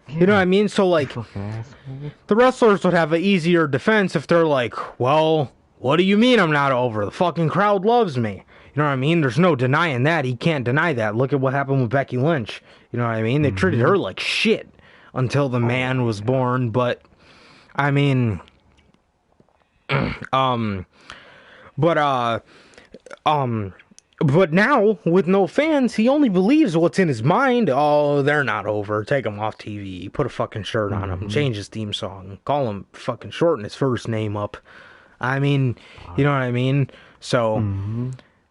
You know what I mean? So, like, the wrestlers would have an easier defense if they're like, well, what do you mean I'm not over? The fucking crowd loves me. You know what I mean? There's no denying that. He can't deny that. Look at what happened with Becky Lynch. You know what I mean? They treated her like shit until the man was born. But, I mean, but now, with no fans, he only believes what's in his mind. Oh, they're not over. Take him off TV. Put a fucking shirt on him. Change his theme song. Call him fucking, shorten his first name up. I mean, you know what I mean? So,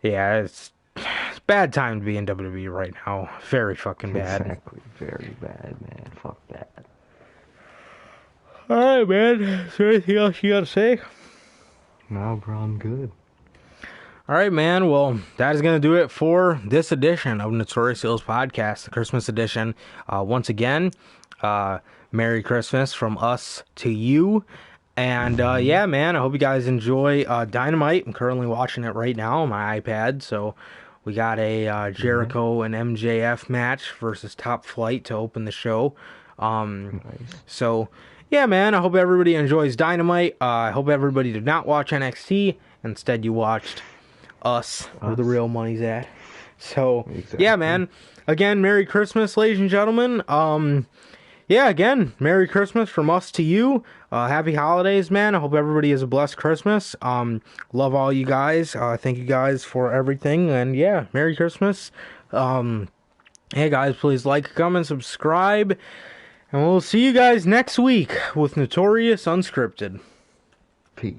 yeah, it's bad time to be in WWE right now. Very fucking bad. Exactly. Very bad, man. Fuck that. Alright, man. Is there anything else you gotta say? No, bro, I'm good. Alright, man. Well, that is going to do it for this edition of Notorious Heels Podcast, the Christmas edition. Once again, Merry Christmas from us to you. And, yeah, man, I hope you guys enjoy Dynamite. I'm currently watching it right now on my iPad. So, we got a Jericho and MJF match versus Top Flight to open the show. Nice. So, yeah, man, I hope everybody enjoys Dynamite. I hope everybody did not watch NXT. Instead, you watched us, where the real money's at. So, Exactly. yeah, man. Again, Merry Christmas, ladies and gentlemen. Yeah, again, Merry Christmas from us to you. Happy holidays, man. I hope everybody has a blessed Christmas. Love all you guys. Thank you guys for everything. And yeah, Merry Christmas. Hey guys, please like, comment, subscribe. And we'll see you guys next week with Notorious Unscripted. Peace.